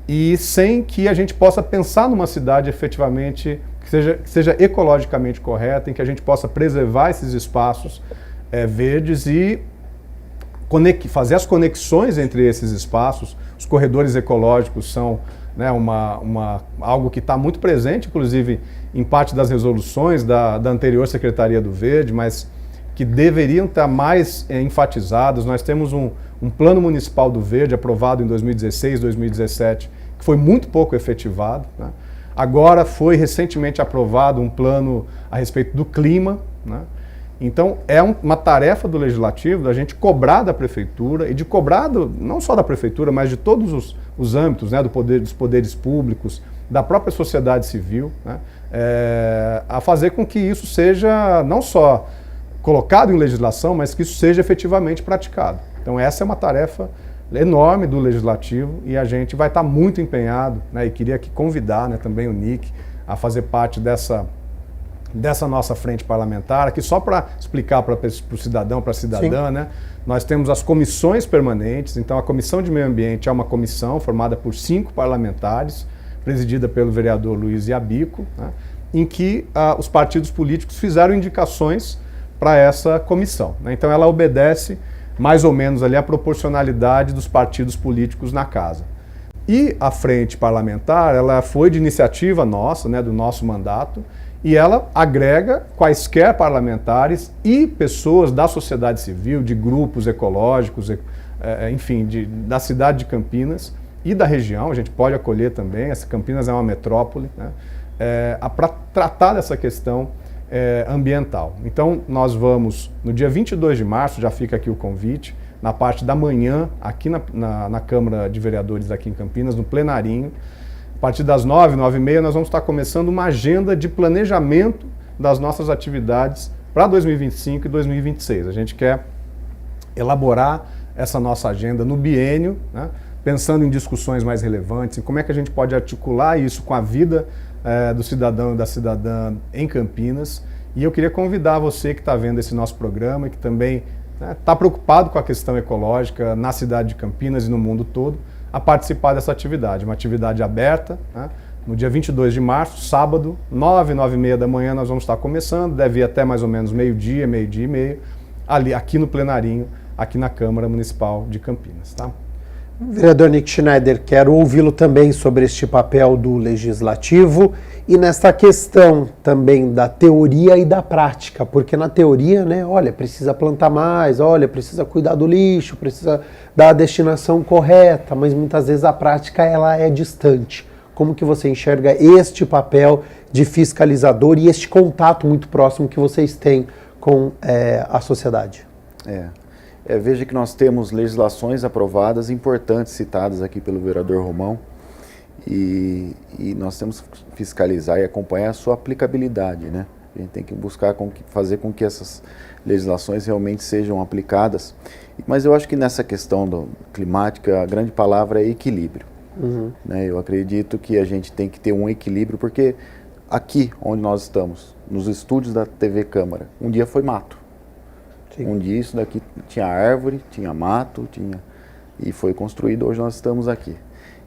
e sem que a gente possa pensar numa cidade efetivamente que seja ecologicamente correta, em que a gente possa preservar esses espaços verdes e fazer as conexões entre esses espaços. Os corredores ecológicos são, né, algo que está muito presente, inclusive em parte das resoluções da anterior Secretaria do Verde, mas que deveriam estar mais enfatizados. Nós temos um plano municipal do verde aprovado em 2016, 2017, que foi muito pouco efetivado, né? Agora foi recentemente aprovado um plano a respeito do clima, né? Então é uma tarefa do Legislativo da gente cobrar da Prefeitura e de cobrar não só da Prefeitura, mas de todos os âmbitos, né, dos poderes públicos, da própria sociedade civil, né, a fazer com que isso seja não só colocado em legislação, mas que isso seja efetivamente praticado. Então essa é uma tarefa enorme do Legislativo e a gente vai estar muito empenhado, né, e queria aqui convidar, né, também o Nick a fazer parte dessa nossa frente parlamentar, aqui só para explicar para o cidadão, para a cidadã, né, nós temos as comissões permanentes. Então a Comissão de Meio Ambiente é uma comissão formada por 5 parlamentares, presidida pelo vereador Luiz Iabico, né, em que os partidos políticos fizeram indicações para essa comissão, né. Então ela obedece mais ou menos ali a proporcionalidade dos partidos políticos na casa. E a frente parlamentar, ela foi de iniciativa nossa, né, do nosso mandato, e ela agrega quaisquer parlamentares e pessoas da sociedade civil, de grupos ecológicos, enfim, da cidade de Campinas e da região. A gente pode acolher também, essa Campinas é uma metrópole, né, para tratar dessa questão ambiental. Então nós vamos, no dia 22 de março, já fica aqui o convite, na parte da manhã, aqui na Câmara de Vereadores aqui em Campinas, no plenarinho, a partir das 9, 9h30, nós vamos estar começando uma agenda de planejamento das nossas atividades para 2025 e 2026. A gente quer elaborar essa nossa agenda no biênio, né, pensando em discussões mais relevantes, em como é que a gente pode articular isso com a vida do cidadão e da cidadã em Campinas. E eu queria convidar você que está vendo esse nosso programa e que também está preocupado com a questão ecológica na cidade de Campinas e no mundo todo, a participar dessa atividade. Uma atividade aberta, né? No dia 22 de março, sábado, 9, 9h30 da manhã, nós vamos estar começando, deve ir até mais ou menos meio-dia, meio-dia e meio, aqui no plenarinho, aqui na Câmara Municipal de Campinas, tá? Vereador Nick Schneider, quero ouvi-lo também sobre este papel do Legislativo e nessa questão também da teoria e da prática, porque na teoria, né, olha, precisa plantar mais, olha, precisa cuidar do lixo, precisa dar a destinação correta, mas muitas vezes a prática ela é distante. Como que você enxerga este papel de fiscalizador e este contato muito próximo que vocês têm com a sociedade? Veja que nós temos legislações aprovadas importantes citadas aqui pelo vereador Romão e nós temos que fiscalizar e acompanhar a sua aplicabilidade, né? A gente tem que buscar fazer com que essas legislações realmente sejam aplicadas. Mas eu acho que nessa questão climática a grande palavra é equilíbrio. Né? Eu acredito que a gente tem que ter um equilíbrio, porque aqui onde nós estamos, nos estúdios da TV Câmara, um dia foi mato. Sim. Um dia isso daqui tinha árvore, tinha mato, e foi construído, hoje nós estamos aqui.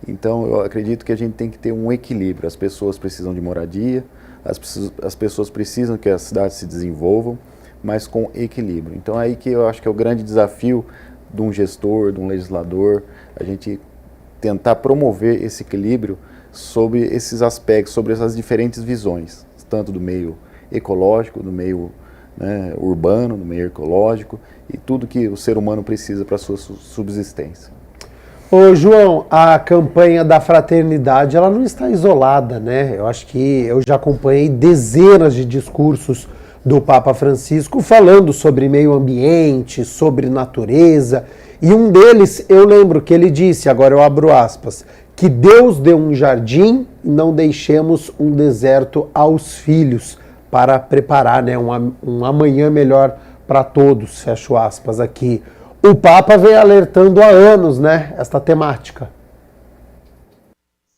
Então eu acredito que a gente tem que ter um equilíbrio. As pessoas precisam de moradia, as pessoas precisam que as cidades se desenvolvam, mas com equilíbrio. Então é aí que eu acho que é o grande desafio de um gestor, de um legislador, a gente tentar promover esse equilíbrio sobre esses aspectos, sobre essas diferentes visões, tanto do meio ecológico, do meio urbano, do meio ecológico e tudo que o ser humano precisa para a sua subsistência. Ô João, a campanha da fraternidade, ela não está isolada, né? Eu acho que eu já acompanhei dezenas de discursos do Papa Francisco falando sobre meio ambiente, sobre natureza, e um deles eu lembro que ele disse, agora eu abro aspas, que Deus deu um jardim e não deixemos um deserto aos filhos para preparar, né, um amanhã melhor para todos, fecho aspas aqui. O Papa vem alertando há anos, né, esta temática.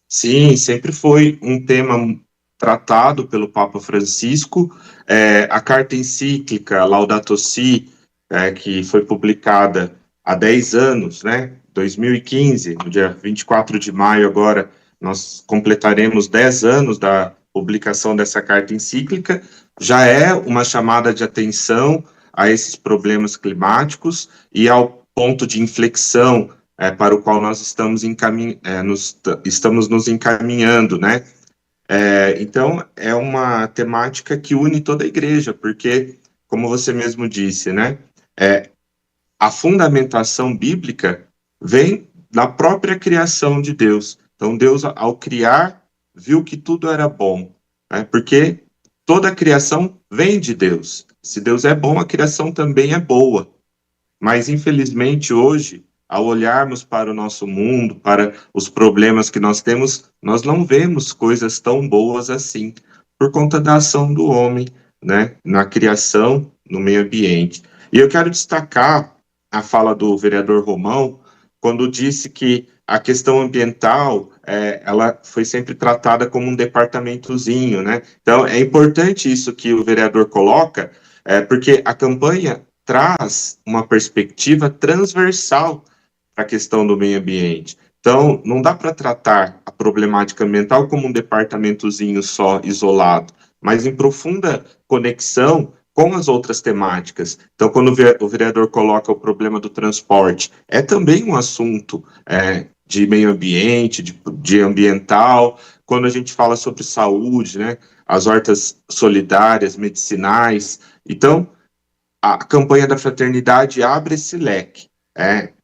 Sim, sempre foi um tema tratado pelo Papa Francisco. A carta encíclica Laudato Si, que foi publicada há 10 anos, né, 2015, no dia 24 de maio agora, nós completaremos 10 anos da publicação dessa carta encíclica, já é uma chamada de atenção a esses problemas climáticos e ao ponto de inflexão para o qual nós estamos nos encaminhando, né? Então, é uma temática que une toda a igreja, porque, como você mesmo disse, né, a fundamentação bíblica vem da própria criação de Deus. Então, Deus, ao criar, viu que tudo era bom, né, porque toda a criação vem de Deus. Se Deus é bom, a criação também é boa. Mas, infelizmente, hoje, ao olharmos para o nosso mundo, para os problemas que nós temos, nós não vemos coisas tão boas assim, por conta da ação do homem, né, na criação, no meio ambiente. E eu quero destacar a fala do vereador Romão, quando disse que a questão ambiental, ela foi sempre tratada como um departamentozinho, né? Então, é importante isso que o vereador coloca, porque a campanha traz uma perspectiva transversal para a questão do meio ambiente. Então, não dá para tratar a problemática ambiental como um departamentozinho só, isolado, mas em profunda conexão com as outras temáticas. Então, quando o vereador coloca o problema do transporte, é também um assunto de meio ambiente, de ambiental. Quando a gente fala sobre saúde, né, as hortas solidárias, medicinais. Então, a campanha da fraternidade abre esse leque,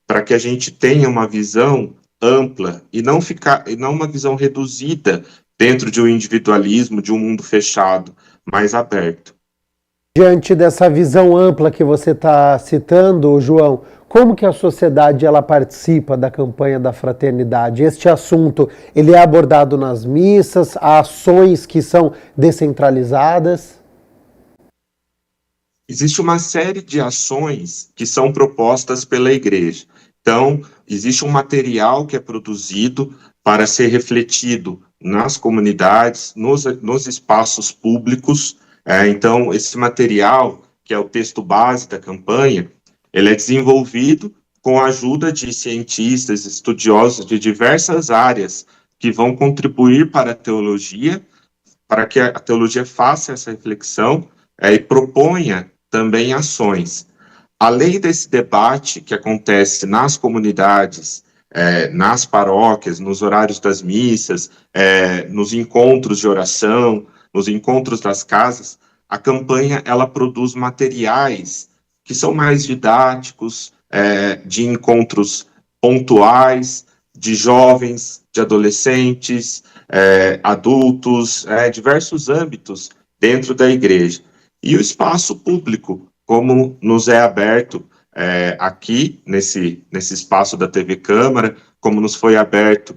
para que a gente tenha uma visão ampla e não uma visão reduzida dentro de um individualismo, de um mundo fechado, mais aberto. Diante dessa visão ampla que você está citando, João, como que a sociedade ela participa da campanha da fraternidade? Este assunto, ele é abordado nas missas, há ações que são descentralizadas? Existe uma série de ações que são propostas pela igreja. Então, existe um material que é produzido para ser refletido nas comunidades, nos espaços públicos. Então, esse material, que é o texto base da campanha, ele é desenvolvido com a ajuda de cientistas, estudiosos de diversas áreas que vão contribuir para a teologia, para que a teologia faça essa reflexão e proponha também ações. Além desse debate que acontece nas comunidades, nas paróquias, nos horários das missas, nos encontros de oração, nos encontros das casas, a campanha ela produz materiais que são mais didáticos, de encontros pontuais, de jovens, de adolescentes, adultos, diversos âmbitos dentro da igreja. E o espaço público, como nos é aberto aqui, nesse espaço da TV Câmara, como nos foi aberto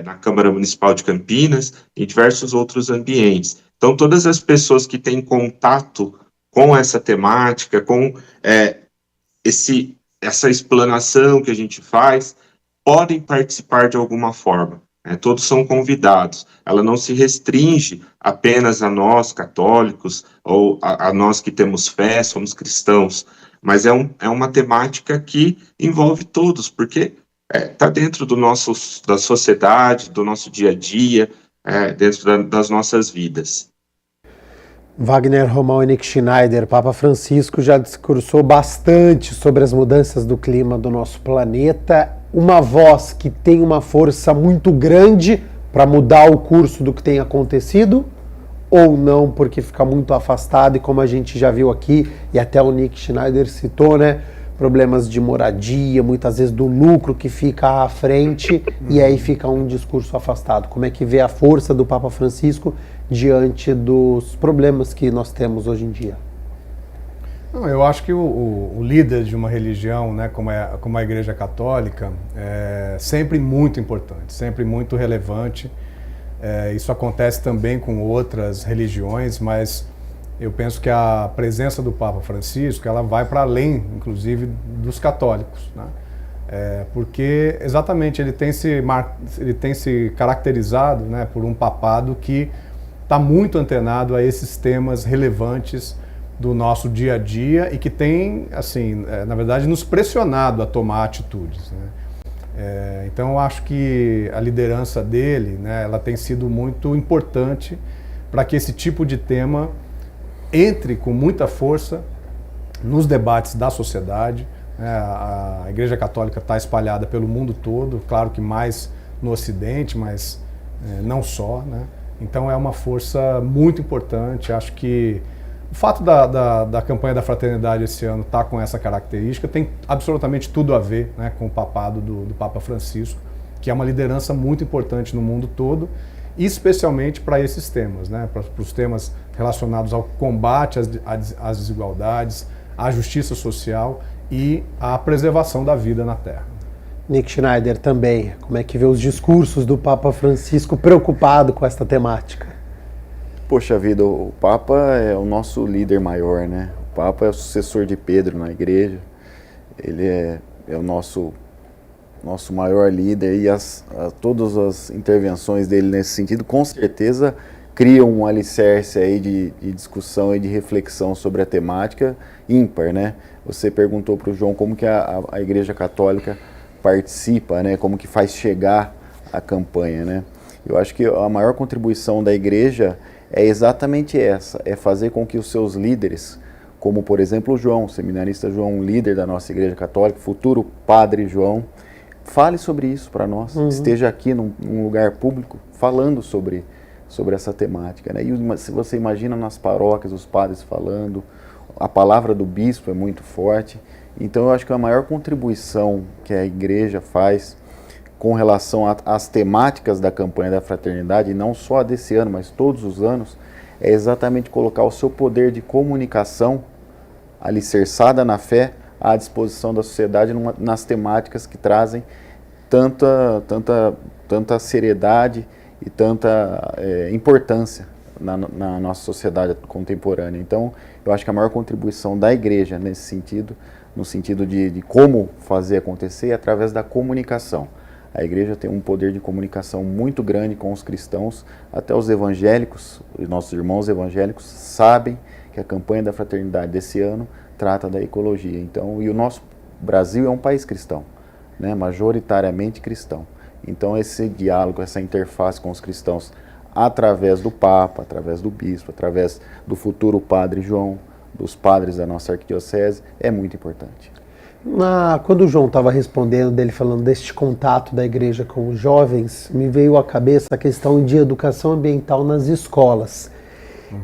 na Câmara Municipal de Campinas, e diversos outros ambientes. Então, todas as pessoas que têm contato com essa temática, com essa explanação que a gente faz, podem participar de alguma forma. Todos são convidados. Ela não se restringe apenas a nós, católicos, ou a nós que temos fé, somos cristãos, mas é uma temática que envolve todos, porque está dentro da sociedade, do nosso dia a dia, dentro das nossas vidas. Wagner Romão e Nick Schneider, Papa Francisco já discursou bastante sobre as mudanças do clima do nosso planeta, uma voz que tem uma força muito grande para mudar o curso do que tem acontecido, ou não, porque fica muito afastado, e como a gente já viu aqui, e até o Nick Schneider citou, né, problemas de moradia, muitas vezes do lucro que fica à frente e aí fica um discurso afastado. Como é que vê a força do Papa Francisco diante dos problemas que nós temos hoje em dia? Não, eu acho que o líder de uma religião, né, como a Igreja Católica, é sempre muito importante, sempre muito relevante. Isso acontece também com outras religiões, mas eu penso que a presença do Papa Francisco ela vai para além, inclusive, dos católicos, né? Porque exatamente ele tem se caracterizado, né, por um papado que está muito antenado a esses temas relevantes do nosso dia a dia e que tem, assim, na verdade, nos pressionado a tomar atitudes, né? Então, eu acho que a liderança dele, né, ela tem sido muito importante para que esse tipo de tema entre com muita força nos debates da sociedade. A Igreja Católica está espalhada pelo mundo todo, claro que mais no Ocidente, mas não só, né? Então é uma força muito importante. Acho que o fato da campanha da fraternidade esse ano estar com essa característica tem absolutamente tudo a ver, né, com o papado do Papa Francisco, que é uma liderança muito importante no mundo todo, especialmente para esses temas, né, para os temas relacionados ao combate às desigualdades, à justiça social e à preservação da vida na Terra. Nick Schneider também, como é que vê os discursos do Papa Francisco preocupado com essa temática? Poxa vida, o Papa é o nosso líder maior, né? O Papa é o sucessor de Pedro na igreja, ele é o nosso maior líder e todas as intervenções dele nesse sentido, com certeza, criam um alicerce aí de discussão e de reflexão sobre a temática ímpar, né? Você perguntou para o João como que a Igreja Católica participa, né? Como que faz chegar a campanha, né? Eu acho que a maior contribuição da Igreja é exatamente essa, é fazer com que os seus líderes, como por exemplo o João, o seminarista João, líder da nossa Igreja Católica, futuro padre João, fale sobre isso para nós, esteja aqui num lugar público falando sobre essa temática, né? E se você imagina nas paróquias os padres falando, a palavra do bispo é muito forte. Então eu acho que a maior contribuição que a igreja faz com relação às temáticas da campanha da fraternidade, e não só a desse ano, mas todos os anos, é exatamente colocar o seu poder de comunicação alicerçada na fé à disposição da sociedade nas temáticas que trazem tanta seriedade e tanta importância na nossa sociedade contemporânea. Então, eu acho que a maior contribuição da igreja nesse sentido, no sentido de como fazer acontecer, é através da comunicação. A igreja tem um poder de comunicação muito grande com os cristãos, até os evangélicos, os nossos irmãos evangélicos sabem que a campanha da fraternidade desse ano trata da ecologia. Então, e o nosso Brasil é um país cristão, né, majoritariamente cristão. Então esse diálogo, essa interface com os cristãos através do Papa, através do Bispo, através do futuro Padre João, dos padres da nossa arquidiocese, é muito importante. Quando o João estava respondendo, dele falando deste contato da igreja com os jovens, me veio à cabeça a questão de educação ambiental nas escolas.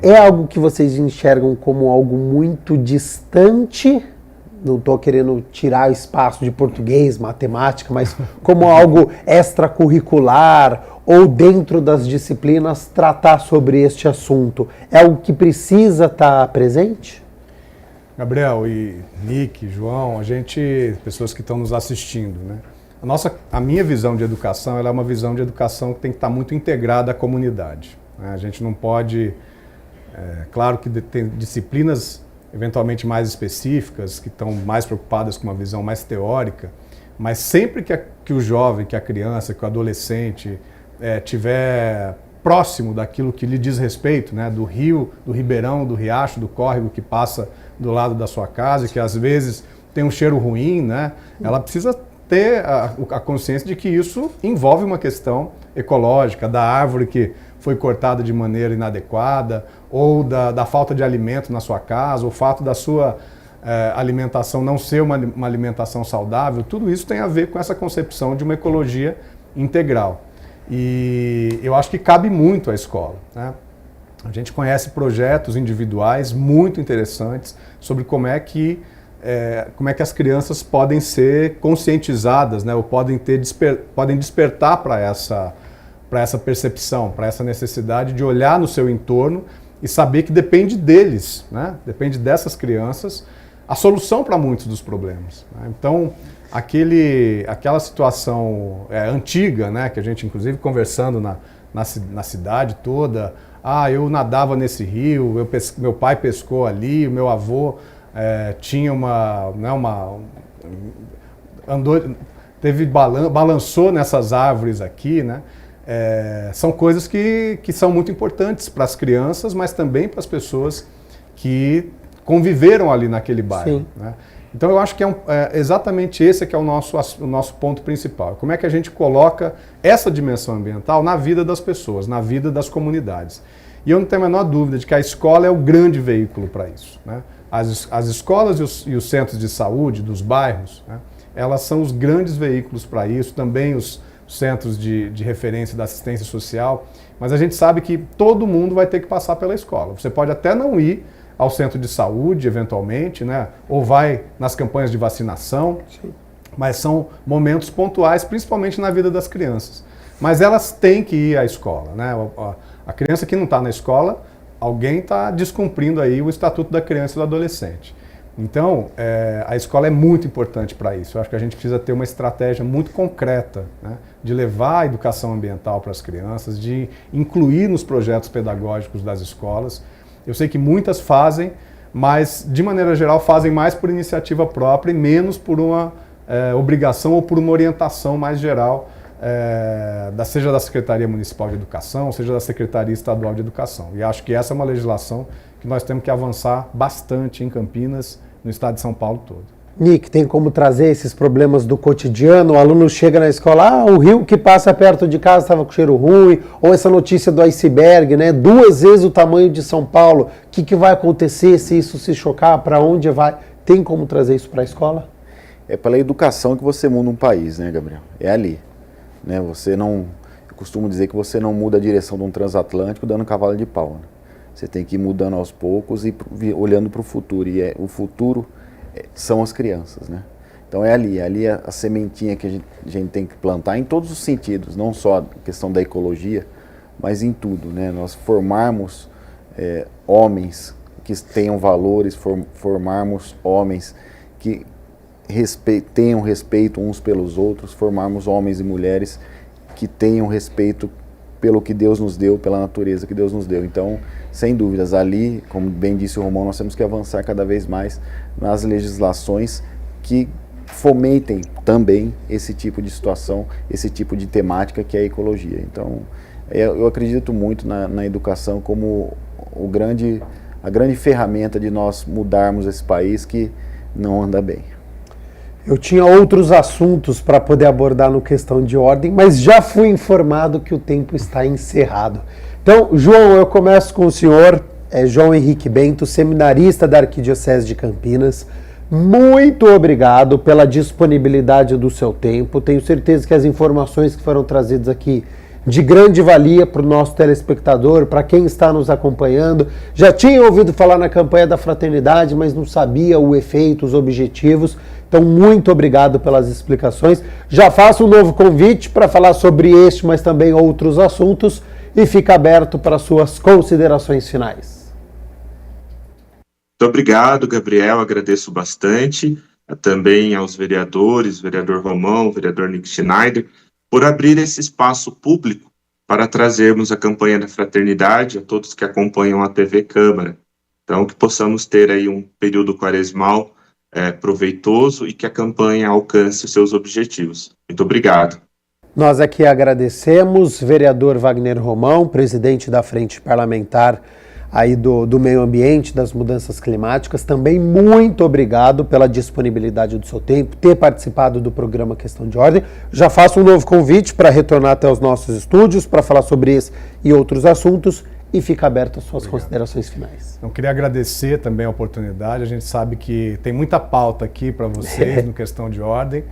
É algo que vocês enxergam como algo muito distante? Não estou querendo tirar espaço de português, matemática, mas como algo extracurricular ou dentro das disciplinas tratar sobre este assunto. É algo que precisa estar presente? Gabriel e Nick, João, pessoas que estão nos assistindo, né? A minha visão de educação, ela é uma visão de educação que tem que estar muito integrada à comunidade, né? A gente não pode, claro que tem disciplinas eventualmente mais específicas, que estão mais preocupadas com uma visão mais teórica, mas sempre que o jovem, que a criança, que o adolescente tiver próximo daquilo que lhe diz respeito, né, do rio, do ribeirão, do riacho, do córrego que passa do lado da sua casa, que às vezes tem um cheiro ruim, né, ela precisa ter a consciência de que isso envolve uma questão ecológica, da árvore que foi cortada de maneira inadequada, ou da falta de alimento na sua casa, ou o fato da sua alimentação não ser uma alimentação saudável. Tudo isso tem a ver com essa concepção de uma ecologia integral. E eu acho que cabe muito à escola, né? A gente conhece projetos individuais muito interessantes sobre como é que como é que as crianças podem ser conscientizadas, né, ou podem despertar para essa percepção, para essa necessidade de olhar no seu entorno e saber que depende deles, né, depende dessas crianças, a solução para muitos dos problemas, né? Então, aquela situação antiga, né, que a gente inclusive conversando na cidade toda, eu nadava nesse rio, meu pai pescou ali, o meu avô tinha balançou nessas árvores aqui, né? São coisas que são muito importantes para as crianças, mas também para as pessoas que conviveram ali naquele bairro, né? Então eu acho que exatamente esse que é o nosso ponto principal. Como é que a gente coloca essa dimensão ambiental na vida das pessoas, na vida das comunidades. E eu não tenho a menor dúvida de que a escola é o grande veículo para isso, né? As escolas e os centros de saúde dos bairros, né, elas são os grandes veículos para isso, também os centros de referência da assistência social, mas a gente sabe que todo mundo vai ter que passar pela escola. Você pode até não ir ao centro de saúde, eventualmente, né, ou vai nas campanhas de vacinação, mas são momentos pontuais, principalmente na vida das crianças. Mas elas têm que ir à escola, né? A criança que não está na escola, alguém está descumprindo aí o Estatuto da Criança e do Adolescente. Então, a escola é muito importante para isso. Eu acho que a gente precisa ter uma estratégia muito concreta, né, de levar a educação ambiental para as crianças, de incluir nos projetos pedagógicos das escolas. Eu sei que muitas fazem, mas, de maneira geral, fazem mais por iniciativa própria e menos por uma obrigação ou por uma orientação mais geral, seja da Secretaria Municipal de Educação, seja da Secretaria Estadual de Educação. E acho que essa é uma legislação que nós temos que avançar bastante em Campinas, no estado de São Paulo todo. Nick, tem como trazer esses problemas do cotidiano? O aluno chega na escola, o rio que passa perto de casa estava com cheiro ruim, ou essa notícia do iceberg, né? 2 vezes o tamanho de São Paulo. O que vai acontecer se isso se chocar? Para onde vai? Tem como trazer isso para a escola? É pela educação que você muda um país, né, Gabriel? É ali. Né? Eu costumo dizer que você não muda a direção de um transatlântico dando cavalo de pau, né? Você tem que ir mudando aos poucos e olhando para o futuro. E o futuro são as crianças, né? Então é ali a sementinha que a gente tem que plantar em todos os sentidos, não só a questão da ecologia, mas em tudo, né? Nós formarmos homens que tenham valores, formarmos homens que tenham respeito uns pelos outros, formarmos homens e mulheres que tenham respeito pelo que Deus nos deu, pela natureza que Deus nos deu. Então, sem dúvidas, ali, como bem disse o Romão, nós temos que avançar cada vez mais nas legislações que fomentem também esse tipo de situação, esse tipo de temática que é a ecologia. Então, eu acredito muito na educação como a grande ferramenta de nós mudarmos esse país que não anda bem. Eu tinha outros assuntos para poder abordar no Questão de Ordem, mas já fui informado que o tempo está encerrado. Então, João, eu começo com o senhor, João Henrique Bento, seminarista da Arquidiocese de Campinas. Muito obrigado pela disponibilidade do seu tempo. Tenho certeza que as informações que foram trazidas aqui de grande valia para o nosso telespectador, para quem está nos acompanhando. Já tinha ouvido falar na campanha da fraternidade, mas não sabia o efeito, os objetivos. Então, muito obrigado pelas explicações. Já faço um novo convite para falar sobre este, mas também outros assuntos, e fica aberto para suas considerações finais. Muito obrigado, Gabriel. Agradeço bastante. Também aos vereadores, vereador Romão, vereador Nick Schneider, por abrir esse espaço público para trazermos a campanha da fraternidade a todos que acompanham a TV Câmara. Então, que possamos ter aí um período quaresmal proveitoso e que a campanha alcance os seus objetivos. Muito obrigado. Nós aqui agradecemos, vereador Wagner Romão, presidente da Frente Parlamentar aí do Meio Ambiente, das Mudanças Climáticas. Também muito obrigado pela disponibilidade do seu tempo, ter participado do programa Questão de Ordem. Já faço um novo convite para retornar até os nossos estúdios para falar sobre esse e outros assuntos, e fica aberto as suas considerações finais. Eu queria agradecer também a oportunidade. A gente sabe que tem muita pauta aqui para vocês no Questão de Ordem,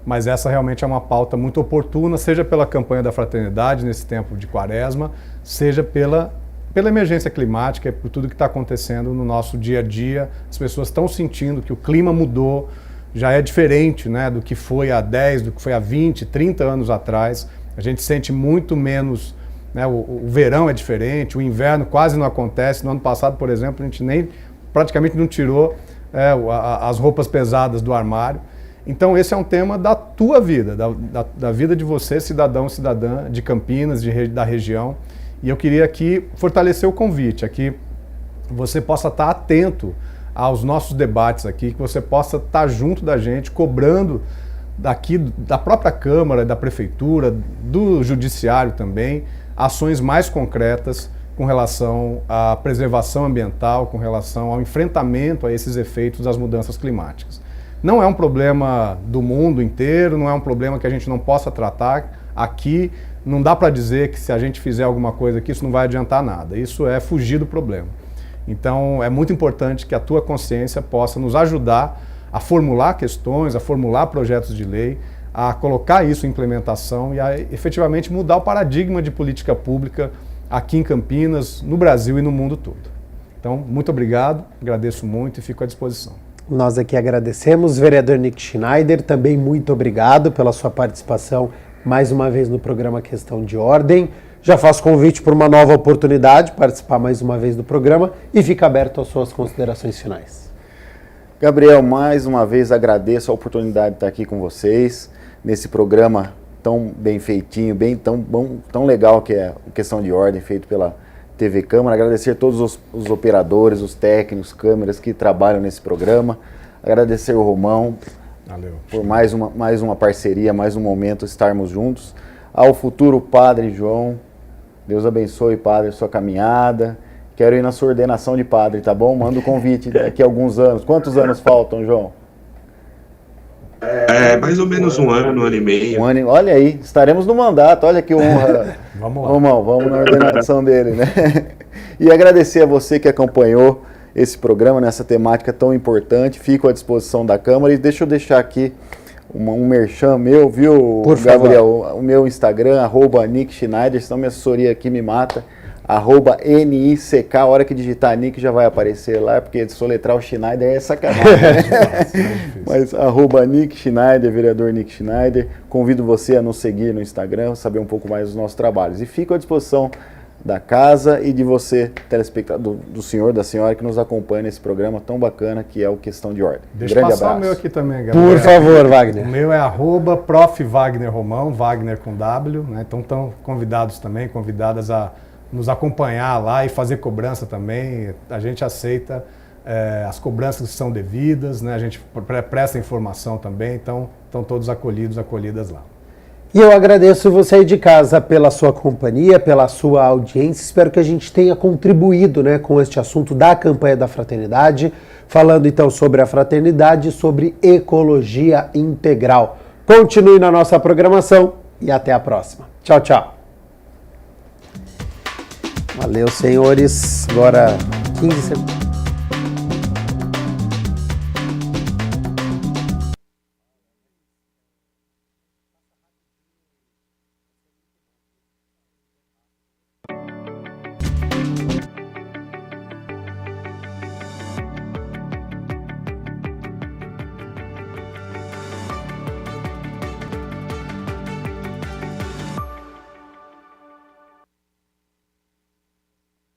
mas essa realmente é uma pauta muito oportuna, seja pela campanha da fraternidade nesse tempo de quaresma, seja pela pela emergência climática e por tudo que está acontecendo no nosso dia a dia. As pessoas estão sentindo que o clima mudou, já é diferente, né, do que foi há 10, do que foi há 20, 30 anos atrás. A gente sente muito menos, né, o verão é diferente, o inverno quase não acontece. No ano passado, por exemplo, a gente praticamente não tirou as roupas pesadas do armário. Então esse é um tema da tua vida, da vida de você, cidadão, cidadã de Campinas, da região. E eu queria aqui fortalecer o convite, aqui você possa estar atento aos nossos debates aqui, que você possa estar junto da gente, cobrando daqui da própria Câmara, da Prefeitura, do Judiciário também, ações mais concretas com relação à preservação ambiental, com relação ao enfrentamento a esses efeitos das mudanças climáticas. Não é um problema do mundo inteiro, não é um problema que a gente não possa tratar aqui. Não dá para dizer que se a gente fizer alguma coisa aqui, isso não vai adiantar nada. Isso é fugir do problema. Então, é muito importante que a tua consciência possa nos ajudar a formular questões, a formular projetos de lei, a colocar isso em implementação e a efetivamente mudar o paradigma de política pública aqui em Campinas, no Brasil e no mundo todo. Então, muito obrigado, agradeço muito e fico à disposição. Nós aqui agradecemos, vereador Nick Schneider, também muito obrigado pela sua participação mais uma vez no programa Questão de Ordem. Já faço convite por uma nova oportunidade, participar mais uma vez do programa e fica aberto às suas considerações finais. Gabriel, mais uma vez agradeço a oportunidade de estar aqui com vocês, nesse programa tão bem feitinho, tão bom, tão legal que é o Questão de Ordem, feito pela TV Câmara. Agradecer a todos os operadores, os técnicos, câmeras que trabalham nesse programa. Agradecer o Romão. Valeu. Por mais uma parceria, mais um momento estarmos juntos. Ao futuro Padre João, Deus abençoe, Padre, sua caminhada. Quero ir na sua ordenação de padre, tá bom? Manda o convite daqui a alguns anos. Quantos anos faltam, João? Mais ou menos um ano e meio. Olha aí, estaremos no mandato, olha que honra. Vamos lá. Romão, vamos na ordenação dele, né? E agradecer a você que acompanhou esse programa nessa temática tão importante. Fico à disposição da Câmara e deixa eu deixar aqui um merchan meu, viu, Por Gabriel? O meu Instagram, @Nick Schneider, senão minha assessoria aqui me mata. @NICK, a hora que digitar Nick já vai aparecer lá, porque soletrar o Schneider é sacanagem. Mas @Nick Schneider, vereador Nick Schneider, convido você a nos seguir no Instagram, saber um pouco mais dos nossos trabalhos. E fico à disposição da casa e de você, telespectador, do senhor, da senhora que nos acompanha nesse programa tão bacana que é o Questão de Ordem. Deixa eu passar o meu aqui também, Gabriel. Por favor, Wagner. O meu é @Prof. Wagner Romão, Wagner com W, né? Então estão convidados também, convidadas a nos acompanhar lá e fazer cobrança também. A gente aceita as cobranças que são devidas, né? A gente presta informação também, então estão todos acolhidos, acolhidas lá. E eu agradeço você aí de casa pela sua companhia, pela sua audiência. Espero que a gente tenha contribuído, né, com este assunto da campanha da fraternidade, falando então sobre a fraternidade e sobre ecologia integral. Continue na nossa programação e até a próxima. Tchau, tchau. Valeu, senhores. Agora 15 segundos.